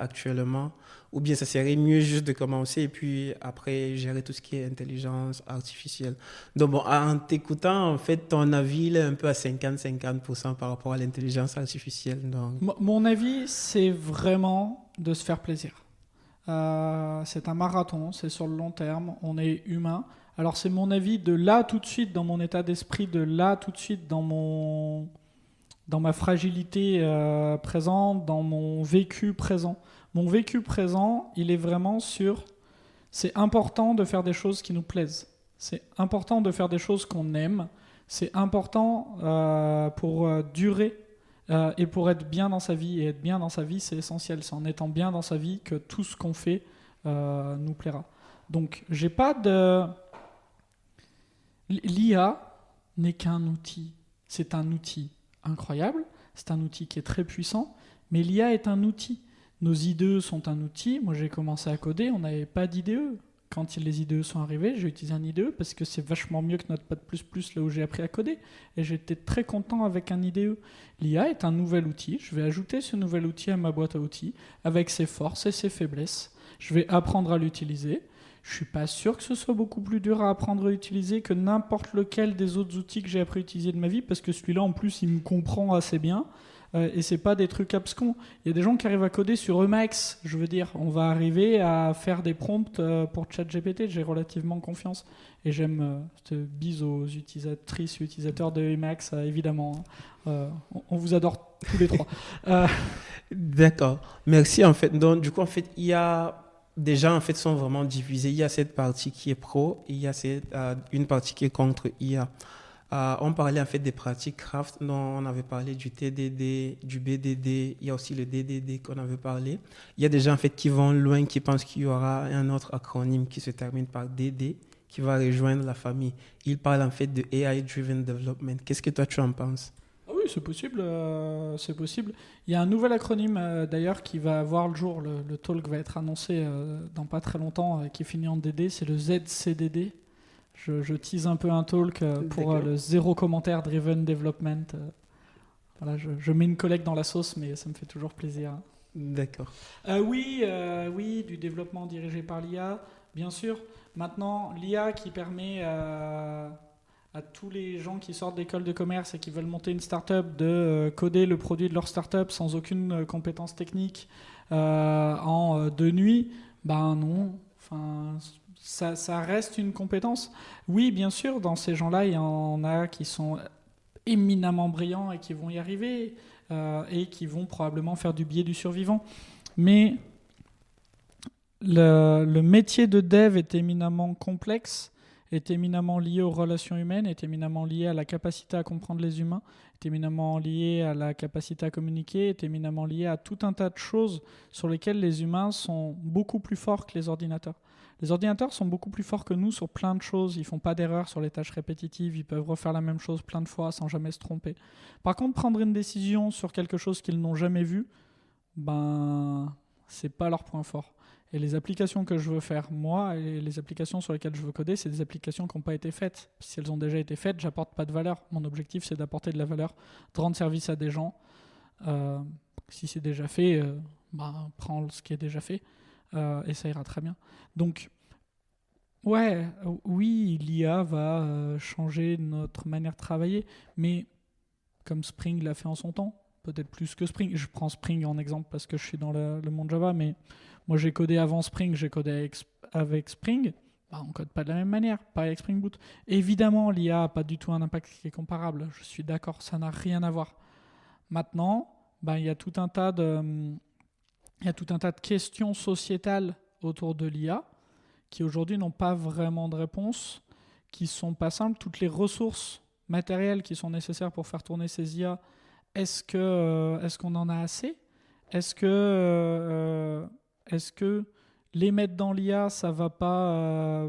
[SPEAKER 3] actuellement, ou bien ça serait mieux juste de commencer et puis après gérer tout ce qui est intelligence artificielle. Donc en t'écoutant, ton avis il est un peu à 50-50% par rapport à l'intelligence artificielle. Donc...
[SPEAKER 1] Mon avis, c'est vraiment de se faire plaisir. C'est un marathon, c'est sur le long terme, on est humain. Alors c'est mon avis de là tout de suite, dans mon état d'esprit, de là tout de suite dans ma fragilité présente, dans mon vécu présent. Mon vécu présent, il est vraiment sur... C'est important de faire des choses qui nous plaisent. C'est important de faire des choses qu'on aime. C'est important pour durer et pour être bien dans sa vie. Et être bien dans sa vie, c'est essentiel. C'est en étant bien dans sa vie que tout ce qu'on fait nous plaira. Donc, j'ai pas de... L'IA n'est qu'un outil. C'est un outil incroyable, c'est un outil qui est très puissant, mais l'IA est un outil. Nos IDE sont un outil. Moi, j'ai commencé à coder, on n'avait pas d'IDE. quand les IDE sont arrivés, j'ai utilisé un IDE parce que c'est vachement mieux que Notepad++, là où j'ai appris à coder. Et j'étais très content avec un IDE. L'IA est un nouvel outil. Je vais ajouter ce nouvel outil à ma boîte à outils avec ses forces et ses faiblesses. Je vais apprendre à l'utiliser. Je ne suis pas sûr que ce soit beaucoup plus dur à apprendre à utiliser que n'importe lequel des autres outils que j'ai appris à utiliser de ma vie, parce que celui-là, en plus, il me comprend assez bien. Et c'est pas des trucs abscons. Il y a des gens qui arrivent à coder sur Emacs. Je veux dire, on va arriver à faire des prompts pour ChatGPT. J'ai relativement confiance. Et j'aime bise aux utilisatrices et utilisateurs de Emacs, évidemment. On vous adore tous les trois.
[SPEAKER 3] D'accord. Merci en fait. Donc du coup en fait il y a des gens en fait sont vraiment divisés. Il y a cette partie qui est pro et il y a une partie qui est contre IA. On parlait en fait des pratiques craft, dont on avait parlé du TDD, du BDD, il y a aussi le DDD qu'on avait parlé. Il y a des gens en fait qui vont loin, qui pensent qu'il y aura un autre acronyme qui se termine par DD, qui va rejoindre la famille. Ils parlent en fait de AI Driven Development. Qu'est-ce que toi tu en penses?
[SPEAKER 1] Ah oui, c'est possible, c'est possible. Il y a un nouvel acronyme d'ailleurs qui va voir le jour, le talk va être annoncé dans pas très longtemps, qui finit en DD, c'est le ZCDD. Je tease un peu un talk pour le zéro commentaire driven development. Voilà, je mets une collègue dans la sauce, mais ça me fait toujours plaisir.
[SPEAKER 3] D'accord.
[SPEAKER 1] Oui, du développement dirigé par l'IA, bien sûr. Maintenant, l'IA qui permet à tous les gens qui sortent d'école de commerce et qui veulent monter une start-up de coder le produit de leur start-up sans aucune compétence technique en 2 nuits, ben non. Enfin, ça reste une compétence. Oui, bien sûr, dans ces gens-là, il y en a qui sont éminemment brillants et qui vont y arriver et qui vont probablement faire du biais du survivant. Mais le métier de dev est éminemment complexe, est éminemment lié aux relations humaines, est éminemment lié à la capacité à comprendre les humains, est éminemment lié à la capacité à communiquer, est éminemment lié à tout un tas de choses sur lesquelles les humains sont beaucoup plus forts que les ordinateurs. Les ordinateurs sont beaucoup plus forts que nous sur plein de choses. Ils ne font pas d'erreurs sur les tâches répétitives. Ils peuvent refaire la même chose plein de fois sans jamais se tromper. Par contre, prendre une décision sur quelque chose qu'ils n'ont jamais vu, ben, c'est pas leur point fort. Et les applications que je veux faire, moi, et les applications sur lesquelles je veux coder, c'est des applications qui n'ont pas été faites. Si elles ont déjà été faites, j'apporte pas de valeur. Mon objectif, c'est d'apporter de la valeur, de rendre service à des gens. Si c'est déjà fait, prends ce qui est déjà fait. Et ça ira très bien. Donc, oui, l'IA va changer notre manière de travailler, mais comme Spring l'a fait en son temps, peut-être plus que Spring. Je prends Spring en exemple parce que je suis dans le monde Java, mais moi j'ai codé avant Spring, j'ai codé avec Spring. On ne code pas de la même manière, pas avec Spring Boot. Évidemment, l'IA n'a pas du tout un impact qui est comparable. Je suis d'accord, ça n'a rien à voir. Maintenant, il y a tout un tas de questions sociétales autour de l'IA qui aujourd'hui n'ont pas vraiment de réponse, qui ne sont pas simples. Toutes les ressources matérielles qui sont nécessaires pour faire tourner ces IA, est-ce qu'on en a assez ? Est-ce que les mettre dans l'IA, ça ne va pas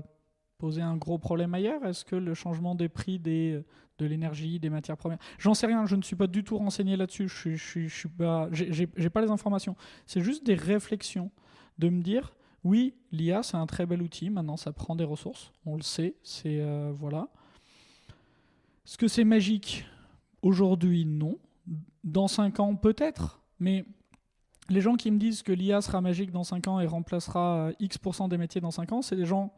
[SPEAKER 1] poser un gros problème ailleurs ? Est-ce que le changement des prix de l'énergie, des matières premières. J'en sais rien, je ne suis pas du tout renseigné là-dessus, j'ai pas les informations. C'est juste des réflexions de me dire, oui, l'IA c'est un très bel outil, maintenant ça prend des ressources, on le sait, voilà. Est-ce que c'est magique ? Aujourd'hui, non. Dans 5 ans, peut-être, mais les gens qui me disent que l'IA sera magique dans 5 ans et remplacera X% des métiers dans 5 ans, c'est des gens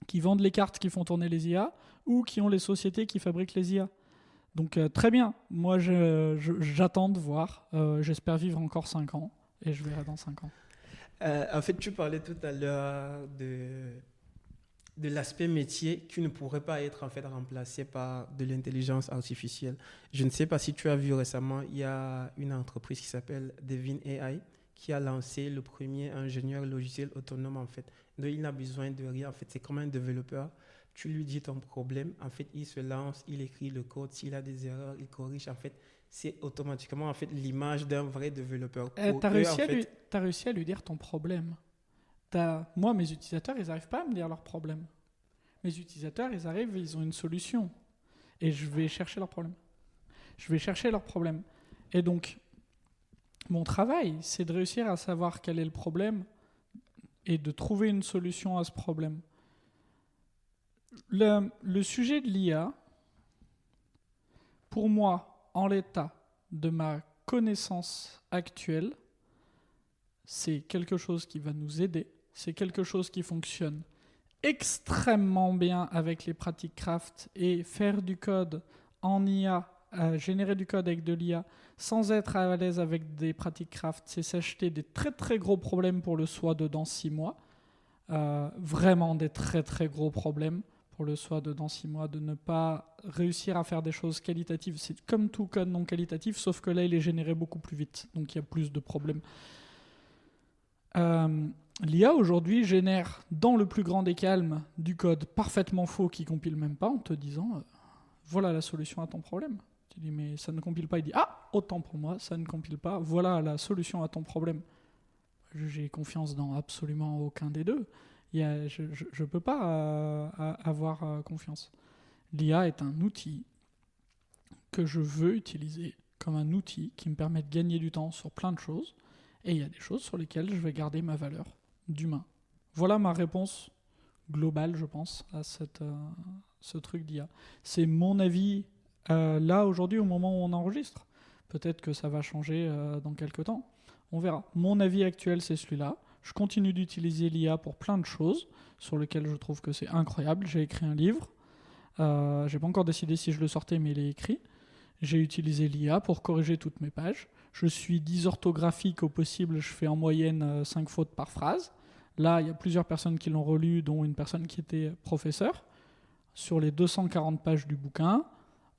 [SPEAKER 1] qui vendent les cartes qui font tourner les IA ou qui ont les sociétés qui fabriquent les IA. Donc très bien, moi j'attends de voir, j'espère vivre encore 5 ans et je verrai dans 5 ans.
[SPEAKER 3] En fait, tu parlais tout à l'heure de l'aspect métier qui ne pourrait pas être en fait remplacé par de l'intelligence artificielle. Je ne sais pas si tu as vu récemment, il y a une entreprise qui s'appelle Devin AI qui a lancé le premier ingénieur logiciel autonome en fait. Donc il n'a besoin de rien en fait, c'est comme un développeur. Tu lui dis ton problème, en fait il se lance, il écrit le code, s'il a des erreurs, il corrige en fait. C'est automatiquement en fait l'image d'un vrai développeur.
[SPEAKER 1] T'as réussi à lui dire ton problème. Moi, mes utilisateurs, ils n'arrivent pas à me dire leur problème. Mes utilisateurs, ils arrivent, ils ont une solution. Et je vais chercher leur problème. Et donc, mon travail, c'est de réussir à savoir quel est le problème et de trouver une solution à ce problème. Le sujet de l'IA, pour moi, en l'état de ma connaissance actuelle, c'est quelque chose qui va nous aider, c'est quelque chose qui fonctionne extrêmement bien avec les pratiques craft, et faire du code en IA, générer du code avec de l'IA sans être à l'aise avec des pratiques craft, c'est s'acheter des très très gros problèmes pour le SOA dans 6 mois. Vraiment des très très gros problèmes pour le SOA dans 6 mois, de ne pas réussir à faire des choses qualitatives. C'est comme tout code non qualitatif, sauf que là il est généré beaucoup plus vite, donc il y a plus de problèmes. L'IA aujourd'hui génère dans le plus grand des calmes du code parfaitement faux qui compile même pas, en te disant voilà la solution à ton problème. Tu dis mais ça ne compile pas, il dit ah autant pour moi, ça ne compile pas, voilà la solution à ton problème. J'ai confiance dans absolument aucun des deux. Je ne peux pas avoir confiance. L'IA est un outil que je veux utiliser comme un outil qui me permet de gagner du temps sur plein de choses, et il y a des choses sur lesquelles je vais garder ma valeur d'humain. Voilà ma réponse globale, je pense, à ce truc d'IA. C'est mon avis là, aujourd'hui, au moment où on enregistre. Peut-être que ça va changer dans quelques temps. On verra. Mon avis actuel, c'est celui-là. Je continue d'utiliser l'IA pour plein de choses sur lesquelles je trouve que c'est incroyable. J'ai écrit un livre. J'ai pas encore décidé si je le sortais, mais il est écrit. J'ai utilisé l'IA pour corriger toutes mes pages. Je suis dysorthographique au possible. Je fais en moyenne 5 fautes par phrase. Là, il y a plusieurs personnes qui l'ont relu, dont une personne qui était professeur. Sur les 240 pages du bouquin,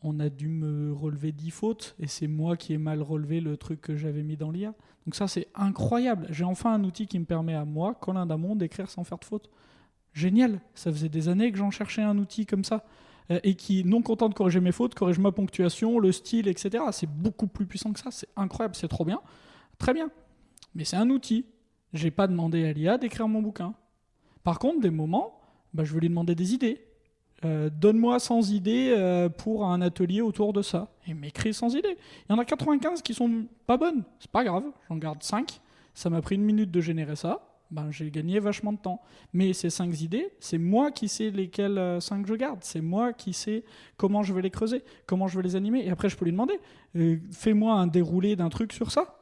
[SPEAKER 1] on a dû me relever 10 fautes, et c'est moi qui ai mal relevé le truc que j'avais mis dans l'IA. Donc ça, c'est incroyable. J'ai enfin un outil qui me permet à moi, Colin Damon, d'écrire sans faire de fautes. Génial. Ça faisait des années que j'en cherchais un outil comme ça, et qui, non content de corriger mes fautes, corrige ma ponctuation, le style, etc. C'est beaucoup plus puissant que ça. C'est incroyable, c'est trop bien. Très bien. Mais c'est un outil. J'ai pas demandé à l'IA d'écrire mon bouquin. Par contre, des moments, je vais lui demander des idées. Donne-moi 100 idées pour un atelier autour de ça. Et il m'écrit 100 idées. Il y en a 95 qui sont pas bonnes. C'est pas grave, j'en garde 5. Ça m'a pris 1 minute de générer ça. J'ai gagné vachement de temps. Mais ces 5 idées, c'est moi qui sais lesquelles 5 je garde. C'est moi qui sais comment je vais les creuser, comment je vais les animer. Et après, je peux lui demander, fais-moi un déroulé d'un truc sur ça.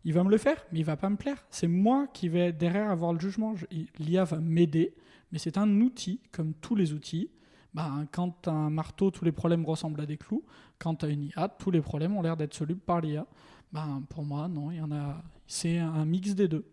[SPEAKER 1] Il va me le faire, mais il va pas me plaire. C'est moi qui vais derrière avoir le jugement. L'IA va m'aider, mais c'est un outil, comme tous les outils. Quand tu as un marteau, tous les problèmes ressemblent à des clous. Quand tu as une IA, tous les problèmes ont l'air d'être solubles par l'IA. Pour moi, non, il y en a. C'est un mix des deux.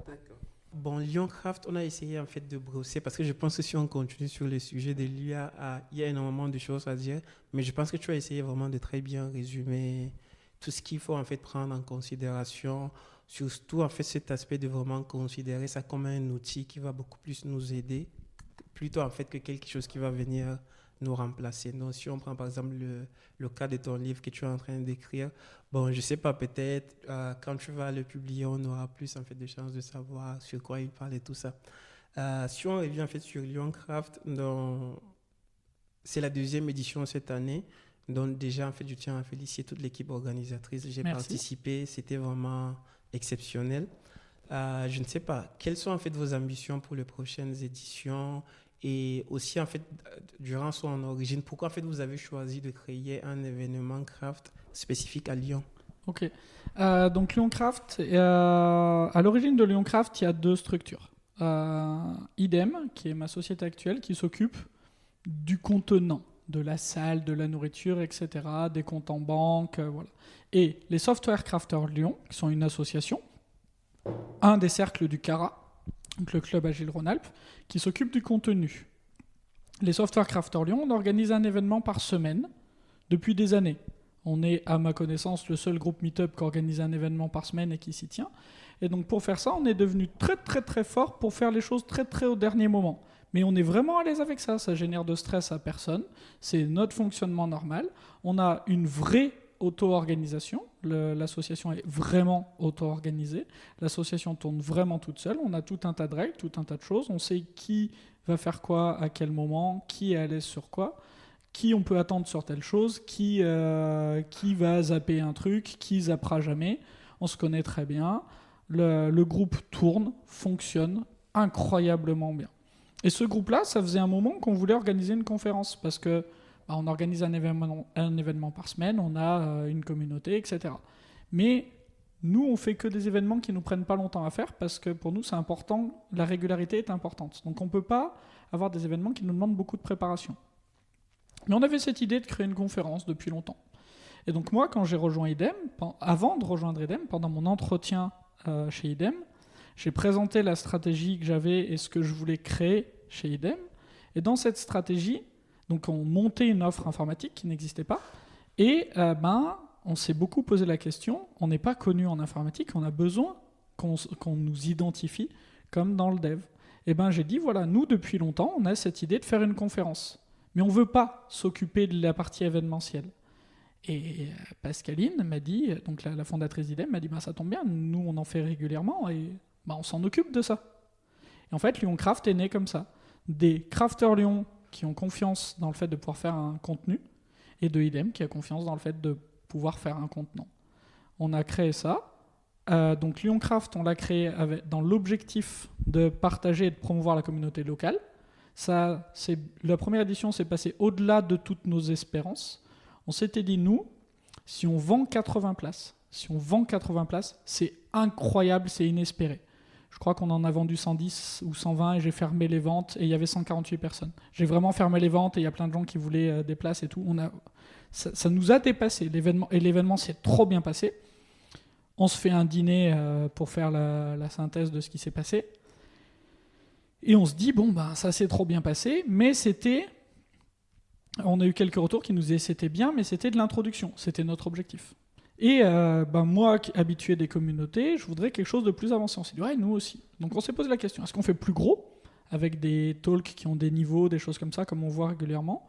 [SPEAKER 3] D'accord. Bon, Lioncraft, on a essayé en fait de brosser, parce que je pense que si on continue sur le sujet de l'IA, il y a énormément de choses à dire, mais je pense que tu as essayé vraiment de très bien résumer tout ce qu'il faut en fait prendre en considération, surtout en fait cet aspect de vraiment considérer ça comme un outil qui va beaucoup plus nous aider, plutôt en fait que quelque chose qui va venir nous remplacer. Donc si on prend par exemple le cas de ton livre que tu es en train d'écrire, bon je sais pas, peut-être quand tu vas le publier, on aura plus en fait de chances de savoir sur quoi il parle et tout ça. Si on revient en fait sur Lioncraft, c'est la 2e édition cette année. Donc déjà, en fait, je tiens à féliciter toute l'équipe organisatrice. J'ai participé, c'était vraiment exceptionnel. Je ne sais pas, quelles sont en fait vos ambitions pour les prochaines éditions, et aussi en fait, durant son origine, pourquoi en fait vous avez choisi de créer un événement craft spécifique à Lyon?
[SPEAKER 1] Ok. Donc Lioncraft, à l'origine de Lioncraft, il y a 2 structures. Idem, qui est ma société actuelle, qui s'occupe du contenant, de la salle, de la nourriture, etc., des comptes en banque, voilà. Et les Software Crafters Lyon, qui sont une association, un des cercles du CARA, donc le club Agile Rhône-Alpes, qui s'occupe du contenu. Les Software Crafters Lyon, on organise un événement par semaine depuis des années. On est, à ma connaissance, le seul groupe Meetup qui organise un événement par semaine et qui s'y tient. Et donc pour faire ça, on est devenu très très très fort pour faire les choses très très au dernier moment. Mais on est vraiment à l'aise avec ça, ça génère de stress à personne, c'est notre fonctionnement normal. On a une vraie auto-organisation, l'association est vraiment auto-organisée, l'association tourne vraiment toute seule, on a tout un tas de règles, tout un tas de choses, on sait qui va faire quoi à quel moment, qui est à l'aise sur quoi, qui on peut attendre sur telle chose, qui va zapper un truc, qui zappera jamais, on se connaît très bien. le groupe tourne, fonctionne incroyablement bien. Et ce groupe-là, ça faisait un moment qu'on voulait organiser une conférence parce que on organise un événement par semaine, on a une communauté, etc. Mais nous, on fait que des événements qui nous prennent pas longtemps à faire parce que pour nous, c'est important, la régularité est importante. Donc on peut pas avoir des événements qui nous demandent beaucoup de préparation. Mais on avait cette idée de créer une conférence depuis longtemps. Et donc moi, quand j'ai rejoint IDEM, avant de rejoindre IDEM, pendant mon entretien chez IDEM, j'ai présenté la stratégie que j'avais et ce que je voulais créer chez IDEM. Et dans cette stratégie, donc on montait une offre informatique qui n'existait pas. Et on s'est beaucoup posé la question, on n'est pas connu en informatique, on a besoin qu'on nous identifie comme dans le dev. Et j'ai dit, voilà, nous depuis longtemps, on a cette idée de faire une conférence. Mais on ne veut pas s'occuper de la partie événementielle. Et Pascaline m'a dit, donc la fondatrice d'IDEM m'a dit, ça tombe bien, nous on en fait régulièrement et on s'en occupe de ça. Et en fait, LyonCraft est né comme ça. Des crafters Lyon qui ont confiance dans le fait de pouvoir faire un contenu et de IDEM qui a confiance dans le fait de pouvoir faire un contenant. On a créé ça. Donc LyonCraft, on l'a créé dans l'objectif de partager et de promouvoir la communauté locale. La première édition s'est passée au-delà de toutes nos espérances. On s'était dit, nous, si on vend 80 places, c'est incroyable, c'est inespéré. Je crois qu'on en a vendu 110 ou 120 et j'ai fermé les ventes et il y avait 148 personnes. J'ai vraiment fermé les ventes et il y a plein de gens qui voulaient des places et tout. Ça nous a dépassé, l'événement, et l'événement s'est trop bien passé. On se fait un dîner pour faire la synthèse de ce qui s'est passé. Et on se dit, ça s'est trop bien passé, mais on a eu quelques retours qui nous disaient c'était bien, mais c'était de l'introduction, c'était notre objectif. Et moi, habitué des communautés, je voudrais quelque chose de plus avancé. On s'est dit, ouais, nous aussi. Donc on s'est posé la question, est-ce qu'on fait plus gros, avec des talks qui ont des niveaux, des choses comme ça, comme on voit régulièrement,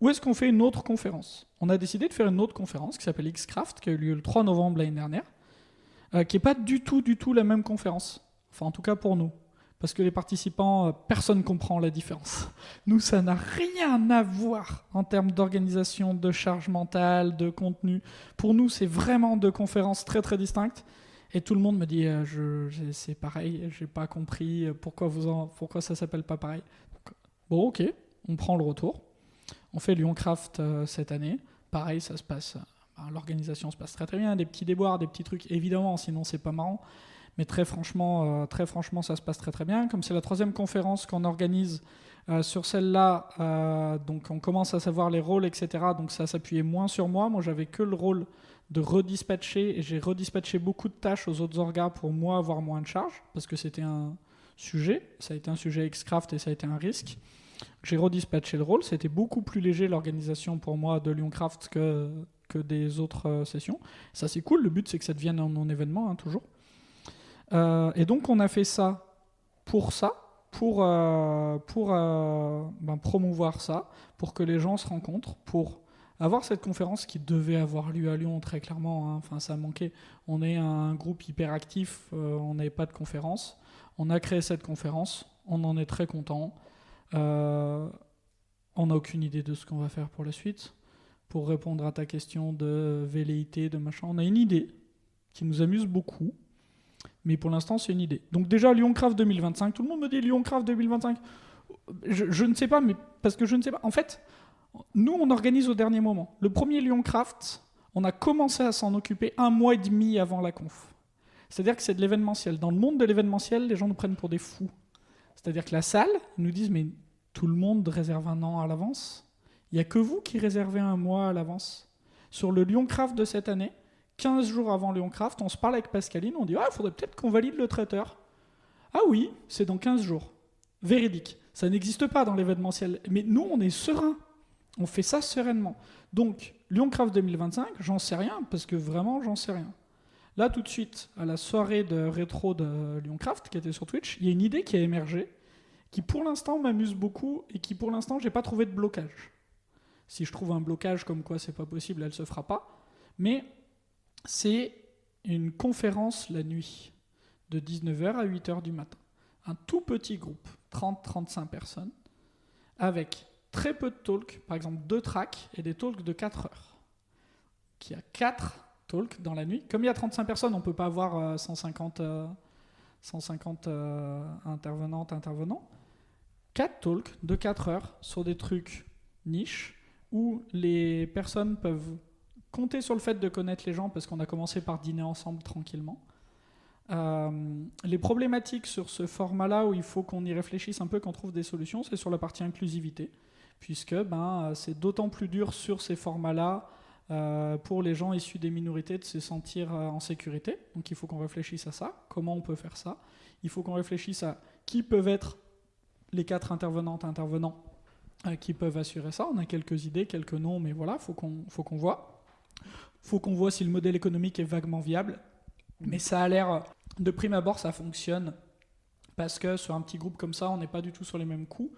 [SPEAKER 1] ou est-ce qu'on fait une autre conférence ? On a décidé de faire une autre conférence qui s'appelle Xcraft, qui a eu lieu le 3 novembre l'année dernière, qui n'est pas du tout la même conférence. Enfin, en tout cas pour nous. Parce que les participants, personne ne comprend la différence. Nous, ça n'a rien à voir en termes d'organisation, de charge mentale, de contenu. Pour nous, c'est vraiment deux conférences très très distinctes. Et tout le monde me dit, c'est pareil, j'ai pas compris pourquoi ça s'appelle pas pareil. Donc, bon, ok, on prend le retour. On fait LyonCraft cette année. Pareil, ça se passe. L'organisation se passe très très bien. Des petits déboires, des petits trucs, évidemment, sinon c'est pas marrant. Mais très franchement, ça se passe très très bien. Comme c'est la 3e conférence qu'on organise sur celle-là, donc on commence à savoir les rôles, etc. Donc ça s'appuyait moins sur moi. Moi, j'avais que le rôle de redispatcher et j'ai redispatché beaucoup de tâches aux autres orgas pour moi avoir moins de charge parce que c'était un sujet. Ça a été un sujet Xcraft et ça a été un risque. J'ai redispatché le rôle. C'était beaucoup plus léger l'organisation pour moi de LyonCraft que des autres sessions. Ça, c'est cool. Le but, c'est que ça devienne un événement, toujours. Et donc on a fait ça, pour promouvoir ça, pour que les gens se rencontrent, pour avoir cette conférence qui devait avoir lieu à Lyon très clairement. Enfin, ça manquait. On est un groupe hyper actif, on n'avait pas de conférence. On a créé cette conférence, on en est très content. On n'a aucune idée de ce qu'on va faire pour la suite. Pour répondre à ta question de velléité, de machin, on a une idée qui nous amuse beaucoup. Mais pour l'instant, c'est une idée. Donc déjà, LyonCraft 2025, tout le monde me dit LyonCraft 2025. Je ne sais pas, mais parce que je ne sais pas. En fait, nous, on organise au dernier moment. Le premier LyonCraft, on a commencé à s'en occuper 1 mois et demi avant la conf. C'est-à-dire que c'est de l'événementiel. Dans le monde de l'événementiel, les gens nous prennent pour des fous. C'est-à-dire que la salle, ils nous disent, mais tout le monde réserve 1 an à l'avance. Il n'y a que vous qui réservez 1 mois à l'avance. Sur le LyonCraft de cette année, 15 jours avant LyonCraft, on se parle avec Pascaline, on dit « Ah, il faudrait peut-être qu'on valide le traiteur. » Ah oui, c'est dans 15 jours. Véridique. Ça n'existe pas dans l'événementiel. Mais nous, on est serein. On fait ça sereinement. Donc, LyonCraft 2025, j'en sais rien, parce que vraiment, j'en sais rien. Là, tout de suite, à la soirée de rétro de LyonCraft, qui était sur Twitch, il y a une idée qui a émergé, qui pour l'instant m'amuse beaucoup, et qui pour l'instant, j'ai pas trouvé de blocage. Si je trouve un blocage comme quoi c'est pas possible, elle se fera pas. Mais c'est une conférence la nuit, de 19h à 8h du matin. Un tout petit groupe, 30-35 personnes, avec très peu de talks, par exemple 2 tracks et des talks de 4 heures. Qui a 4 talks dans la nuit. Comme il y a 35 personnes, on ne peut pas avoir 150 intervenants. 4 talks de 4 heures sur des trucs niches où les personnes peuvent compter sur le fait de connaître les gens parce qu'on a commencé par dîner ensemble tranquillement. Les problématiques sur ce format-là où il faut qu'on y réfléchisse un peu, qu'on trouve des solutions, c'est sur la partie inclusivité, puisque c'est d'autant plus dur sur ces formats-là pour les gens issus des minorités de se sentir en sécurité. Donc il faut qu'on réfléchisse à ça, comment on peut faire ça. Il faut qu'on réfléchisse à qui peuvent être les 4 intervenants qui peuvent assurer ça. On a quelques idées, quelques noms, mais voilà, faut qu'on voit. Faut qu'on voit si le modèle économique est vaguement viable. Mais ça a l'air, de prime abord, ça fonctionne. Parce que sur un petit groupe comme ça, on n'est pas du tout sur les mêmes coûts.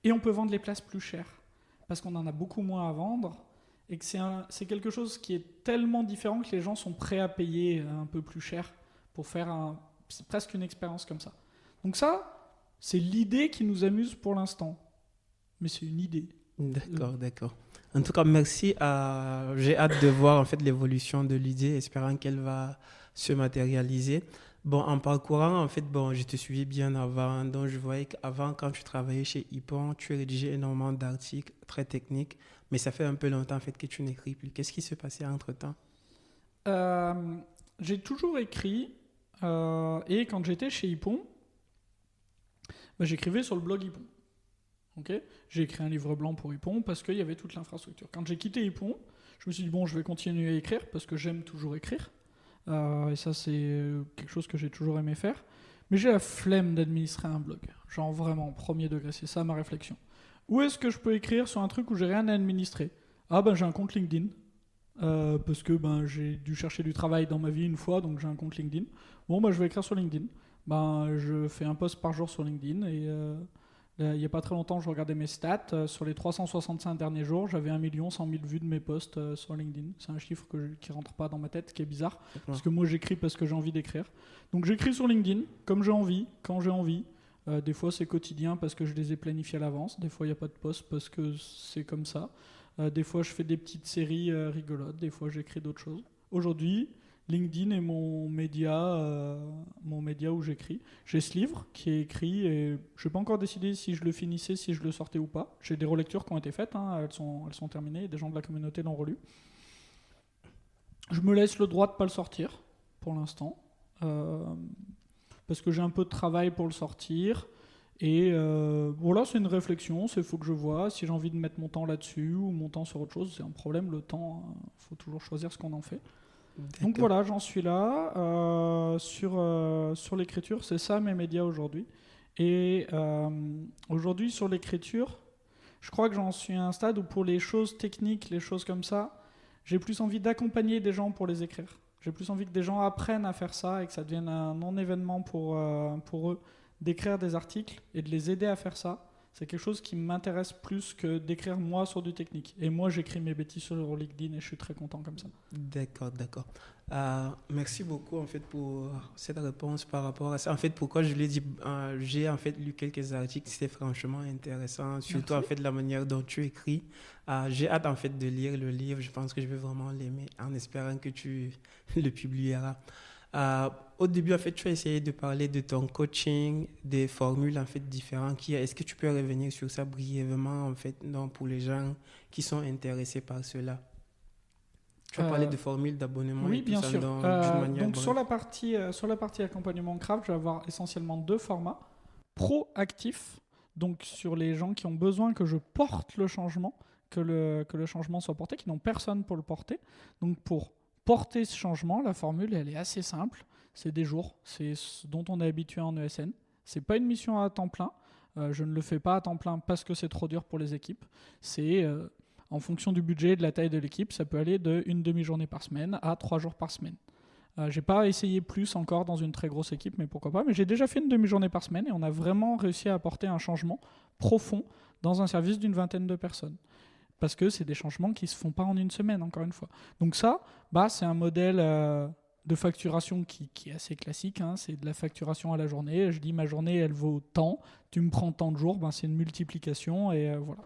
[SPEAKER 1] Et on peut vendre les places plus chères. Parce qu'on en a beaucoup moins à vendre. Et que c'est quelque chose qui est tellement différent que les gens sont prêts à payer un peu plus cher pour faire c'est presque une expérience comme ça. Donc ça, c'est l'idée qui nous amuse pour l'instant. Mais c'est une idée.
[SPEAKER 3] D'accord. En tout cas, merci. J'ai hâte de voir en fait l'évolution de l'idée, espérant qu'elle va se matérialiser. Bon, en parcourant, en fait, je te suivais bien avant. Donc, je voyais qu'avant, quand tu travaillais chez Ypon, tu rédigeais énormément d'articles très techniques. Mais ça fait un peu longtemps en fait que tu n'écris plus. Qu'est-ce qui s'est passé entre-temps?
[SPEAKER 1] J'ai toujours écrit. Et quand j'étais chez Ypon, j'écrivais sur le blog Ypon. Okay, j'ai écrit un livre blanc pour Ypon parce qu'il y avait toute l'infrastructure. Quand j'ai quitté Ypon, je me suis dit je vais continuer à écrire parce que j'aime toujours écrire. Et ça, c'est quelque chose que j'ai toujours aimé faire. Mais j'ai la flemme d'administrer un blog. Genre vraiment, premier degré, c'est ça ma réflexion. Où est-ce que je peux écrire sur un truc où j'ai rien à administrer? J'ai un compte LinkedIn. Parce que j'ai dû chercher du travail dans ma vie une fois, donc j'ai un compte LinkedIn. Je vais écrire sur LinkedIn. Je fais un post par jour sur LinkedIn et il n'y a pas très longtemps, je regardais mes stats. Sur les 365 derniers jours, j'avais 1 100 000 vues de mes posts sur LinkedIn. C'est un chiffre qui ne rentre pas dans ma tête, qui est bizarre. Parce que moi, j'écris parce que j'ai envie d'écrire. Donc j'écris sur LinkedIn, comme j'ai envie, quand j'ai envie. Des fois, c'est quotidien parce que je les ai planifiés à l'avance. Des fois, il n'y a pas de post parce que c'est comme ça. Des fois, je fais des petites séries rigolotes. Des fois, j'écris d'autres choses. Aujourd'hui, LinkedIn est mon média où j'écris. J'ai ce livre qui est écrit et je n'ai pas encore décidé si je le finissais, si je le sortais ou pas. J'ai des relectures qui ont été faites, elles sont terminées, des gens de la communauté l'ont relu. Je me laisse le droit de ne pas le sortir pour l'instant parce que j'ai un peu de travail pour le sortir. Et voilà, c'est une réflexion, il faut que je vois si j'ai envie de mettre mon temps là-dessus ou mon temps sur autre chose. C'est un problème, le temps, faut toujours choisir ce qu'on en fait.
[SPEAKER 3] D'accord.
[SPEAKER 1] Donc voilà, j'en suis là. Sur l'écriture, c'est ça mes médias aujourd'hui. Et aujourd'hui, sur l'écriture, je crois que j'en suis à un stade où pour les choses techniques, les choses comme ça, j'ai plus envie d'accompagner des gens pour les écrire. J'ai plus envie que des gens apprennent à faire ça et que ça devienne un non-événement pour eux d'écrire des articles et de les aider à faire ça. C'est quelque chose qui m'intéresse plus que d'écrire moi sur du technique. Et moi, j'écris mes bêtises sur LinkedIn et je suis très content comme ça.
[SPEAKER 3] D'accord. Merci beaucoup en fait pour cette réponse par rapport à ça. En fait, pourquoi je l'ai dit, j'ai en fait lu quelques articles, c'était franchement intéressant, surtout en fait la manière dont tu écris. J'ai hâte en fait de lire le livre. Je pense que je vais vraiment l'aimer en espérant que tu le publieras. Au début, en fait, tu as essayé de parler de ton coaching, des formules en fait différentes. Est-ce que tu peux revenir sur ça brièvement en fait, pour les gens qui sont intéressés par cela? Tu as parlé de formules d'abonnement.
[SPEAKER 1] Oui,
[SPEAKER 3] et tout
[SPEAKER 1] bien
[SPEAKER 3] ça
[SPEAKER 1] sûr.
[SPEAKER 3] d'une manière
[SPEAKER 1] Donc
[SPEAKER 3] brève.
[SPEAKER 1] sur la partie accompagnement craft, je vais avoir essentiellement 2 formats. Proactif, donc sur les gens qui ont besoin que je porte le changement, que le changement soit porté, qui n'ont personne pour le porter. Donc pour porter ce changement, la formule, elle est assez simple. C'est des jours. C'est ce dont on est habitué en ESN. C'est pas une mission à temps plein. Je ne le fais pas à temps plein parce que c'est trop dur pour les équipes. C'est en fonction du budget et de la taille de l'équipe, ça peut aller d'une demi-journée par semaine à 3 jours par semaine. J'ai pas essayé plus encore dans une très grosse équipe, mais pourquoi pas. Mais j'ai déjà fait une demi-journée par semaine et on a vraiment réussi à apporter un changement profond dans un service d'une 20aine de personnes. Parce que c'est des changements qui ne se font pas en une semaine, encore une fois. Donc ça, c'est un modèle de facturation qui est assez classique. C'est de la facturation à la journée. Je dis ma journée, elle vaut tant. Tu me prends tant de jours, c'est une multiplication et voilà.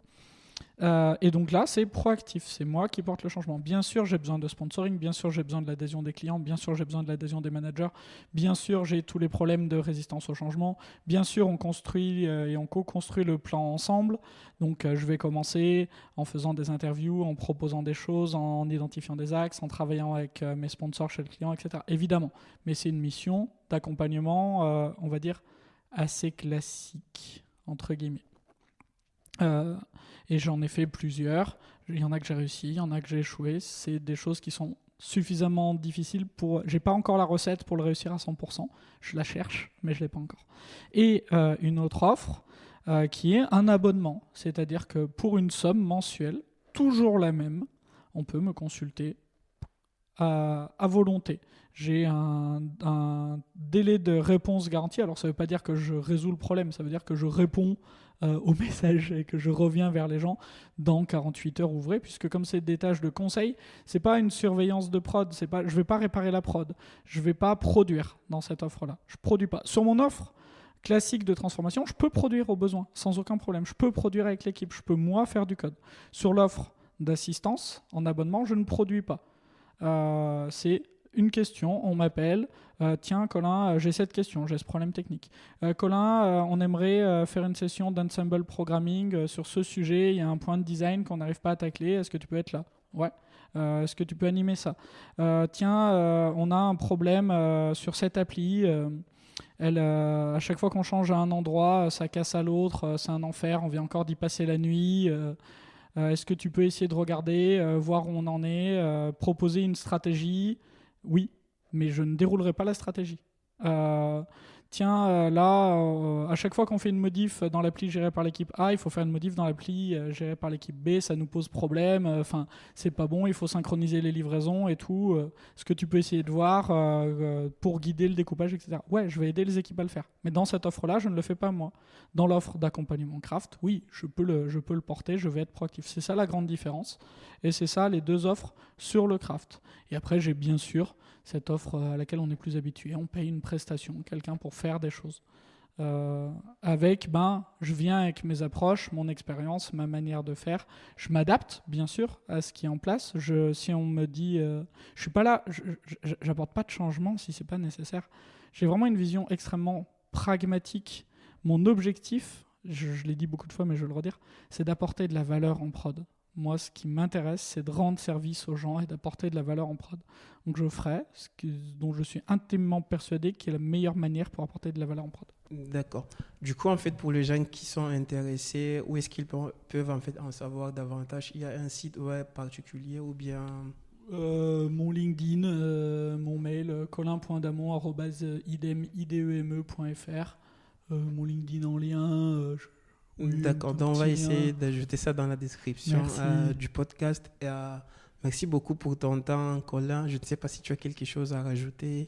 [SPEAKER 1] Et donc là, c'est proactif, c'est moi qui porte le changement. Bien sûr, j'ai besoin de sponsoring, bien sûr, j'ai besoin de l'adhésion des clients, bien sûr, j'ai besoin de l'adhésion des managers, bien sûr, j'ai tous les problèmes de résistance au changement, bien sûr, on construit et on co-construit le plan ensemble. Donc, je vais commencer en faisant des interviews, en proposant des choses, en identifiant des axes, en travaillant avec mes sponsors chez le client, etc. Évidemment, mais c'est une mission d'accompagnement, on va dire, assez classique, entre guillemets. Et j'en ai fait plusieurs. Il y en a que j'ai réussi, il y en a que j'ai échoué. C'est des choses qui sont suffisamment difficiles pour... J'ai pas encore la recette pour le réussir à 100%. Je la cherche, mais je l'ai pas encore. Et une autre offre qui est un abonnement. C'est-à-dire que pour une somme mensuelle, toujours la même, on peut me consulter à volonté. J'ai un délai de réponse garanti. Alors ça ne veut pas dire que je résous le problème, ça veut dire que je réponds aux messages et que je reviens vers les gens dans 48 heures ouvrées, puisque comme c'est des tâches de conseil, c'est pas une surveillance de prod, je ne vais pas réparer la prod, je ne vais pas produire dans cette offre-là. Je ne produis pas. Sur mon offre classique de transformation, je peux produire au besoin, sans aucun problème. Je peux produire avec l'équipe, je peux moi faire du code. Sur l'offre d'assistance en abonnement, je ne produis pas. C'est une question, on m'appelle, tiens Colin, j'ai cette question, j'ai ce problème technique. Colin, on aimerait faire une session d'ensemble programming sur ce sujet, il y a un point de design qu'on n'arrive pas à tacler, est-ce que tu peux être là ? Ouais. Est-ce que tu peux animer ça ? Tiens, on a un problème sur cette appli, à chaque fois qu'on change à un endroit, ça casse à l'autre, c'est un enfer, on vient encore d'y passer la nuit. Est-ce que tu peux essayer de regarder, voir où on en est, proposer une stratégie ? Oui, mais je ne déroulerai pas la stratégie. Là, à chaque fois qu'on fait une modif dans l'appli gérée par l'équipe A, il faut faire une modif dans l'appli gérée par l'équipe B, ça nous pose problème, c'est pas bon, il faut synchroniser les livraisons et tout. Ce que tu peux essayer de voir pour guider le découpage, etc. Ouais, je vais aider les équipes à le faire. Mais dans cette offre-là, je ne le fais pas moi. Dans l'offre d'accompagnement craft, oui, je peux le porter, je vais être proactif. C'est ça la grande différence. Et c'est ça les deux offres sur le craft. Et après, j'ai bien sûr cette offre à laquelle on est plus habitué. On paye une prestation, quelqu'un pour faire des choses. Je viens avec mes approches, mon expérience, ma manière de faire. Je m'adapte, bien sûr, à ce qui est en place. Si on me dit... je suis pas là, j'apporte pas de changement si c'est pas nécessaire. J'ai vraiment une vision extrêmement pragmatique. Mon objectif, je l'ai dit beaucoup de fois, mais je vais le redire, c'est d'apporter de la valeur en prod. Moi, ce qui m'intéresse, c'est de rendre service aux gens et d'apporter de la valeur en prod. Donc je ferai dont je suis intimement persuadé qui est la meilleure manière pour apporter de la valeur en prod.
[SPEAKER 3] D'accord. Du coup, en fait, pour les gens qui sont intéressés, où est-ce qu'ils peuvent en fait en savoir davantage ? Il y a un site web particulier ou bien...
[SPEAKER 1] Mon LinkedIn, mon mail, colin.damon@ideme.fr, mon LinkedIn en lien...
[SPEAKER 3] D'accord, donc on va essayer d'ajouter ça dans la description du podcast. Merci beaucoup pour ton temps, Colin. Je ne sais pas si tu as quelque chose à rajouter.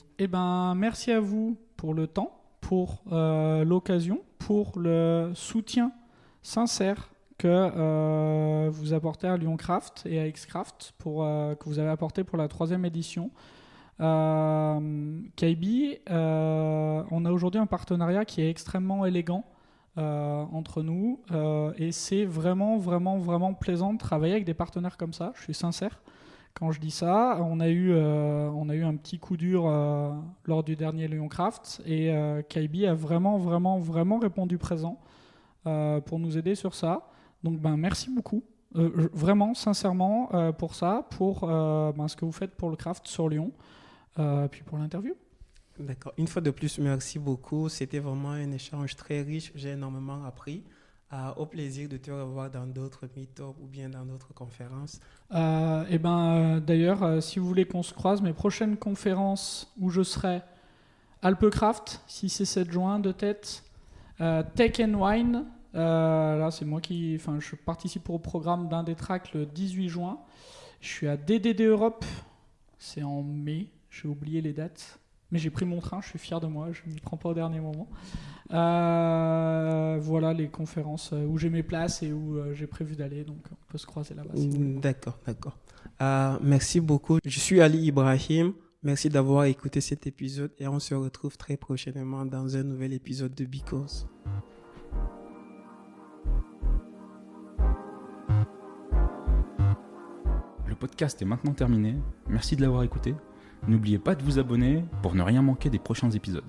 [SPEAKER 1] Merci à vous pour le temps, pour l'occasion, pour le soutien sincère que vous apportez à Lyon Craft et à Xcraft, que vous avez apporté pour la 3e édition. KB, on a aujourd'hui un partenariat qui est extrêmement élégant entre nous et c'est vraiment plaisant de travailler avec des partenaires comme ça, je suis sincère quand je dis ça. On a eu un petit coup dur lors du dernier Lyon Craft et KB a vraiment répondu présent pour nous aider sur ça. Donc merci beaucoup, vraiment sincèrement pour ça, pour ce que vous faites pour le craft sur Lyon, puis pour l'interview.
[SPEAKER 3] D'accord. Une fois de plus, merci beaucoup. C'était vraiment un échange très riche. J'ai énormément appris. Au plaisir de te revoir dans d'autres meet-up ou bien dans d'autres conférences.
[SPEAKER 1] D'ailleurs, si vous voulez qu'on se croise, mes prochaines conférences où je serai, Alpecraft, 6 et 7 juin de tête, Tech and Wine, là c'est moi je participe au programme d'un des tracks le 18 juin. Je suis à DDD Europe, c'est en mai, j'ai oublié les dates. Mais j'ai pris mon train, je suis fier de moi, je ne m'y prends pas au dernier moment. Voilà les conférences où j'ai mes places et où j'ai prévu d'aller, donc on peut se croiser là-bas. Si
[SPEAKER 3] d'accord. Merci beaucoup. Je suis Ali Ibrahim. Merci d'avoir écouté cet épisode et on se retrouve très prochainement dans un nouvel épisode de Because.
[SPEAKER 2] podcast est maintenant terminé. Merci de l'avoir écouté. N'oubliez pas de vous abonner pour ne rien manquer des prochains épisodes.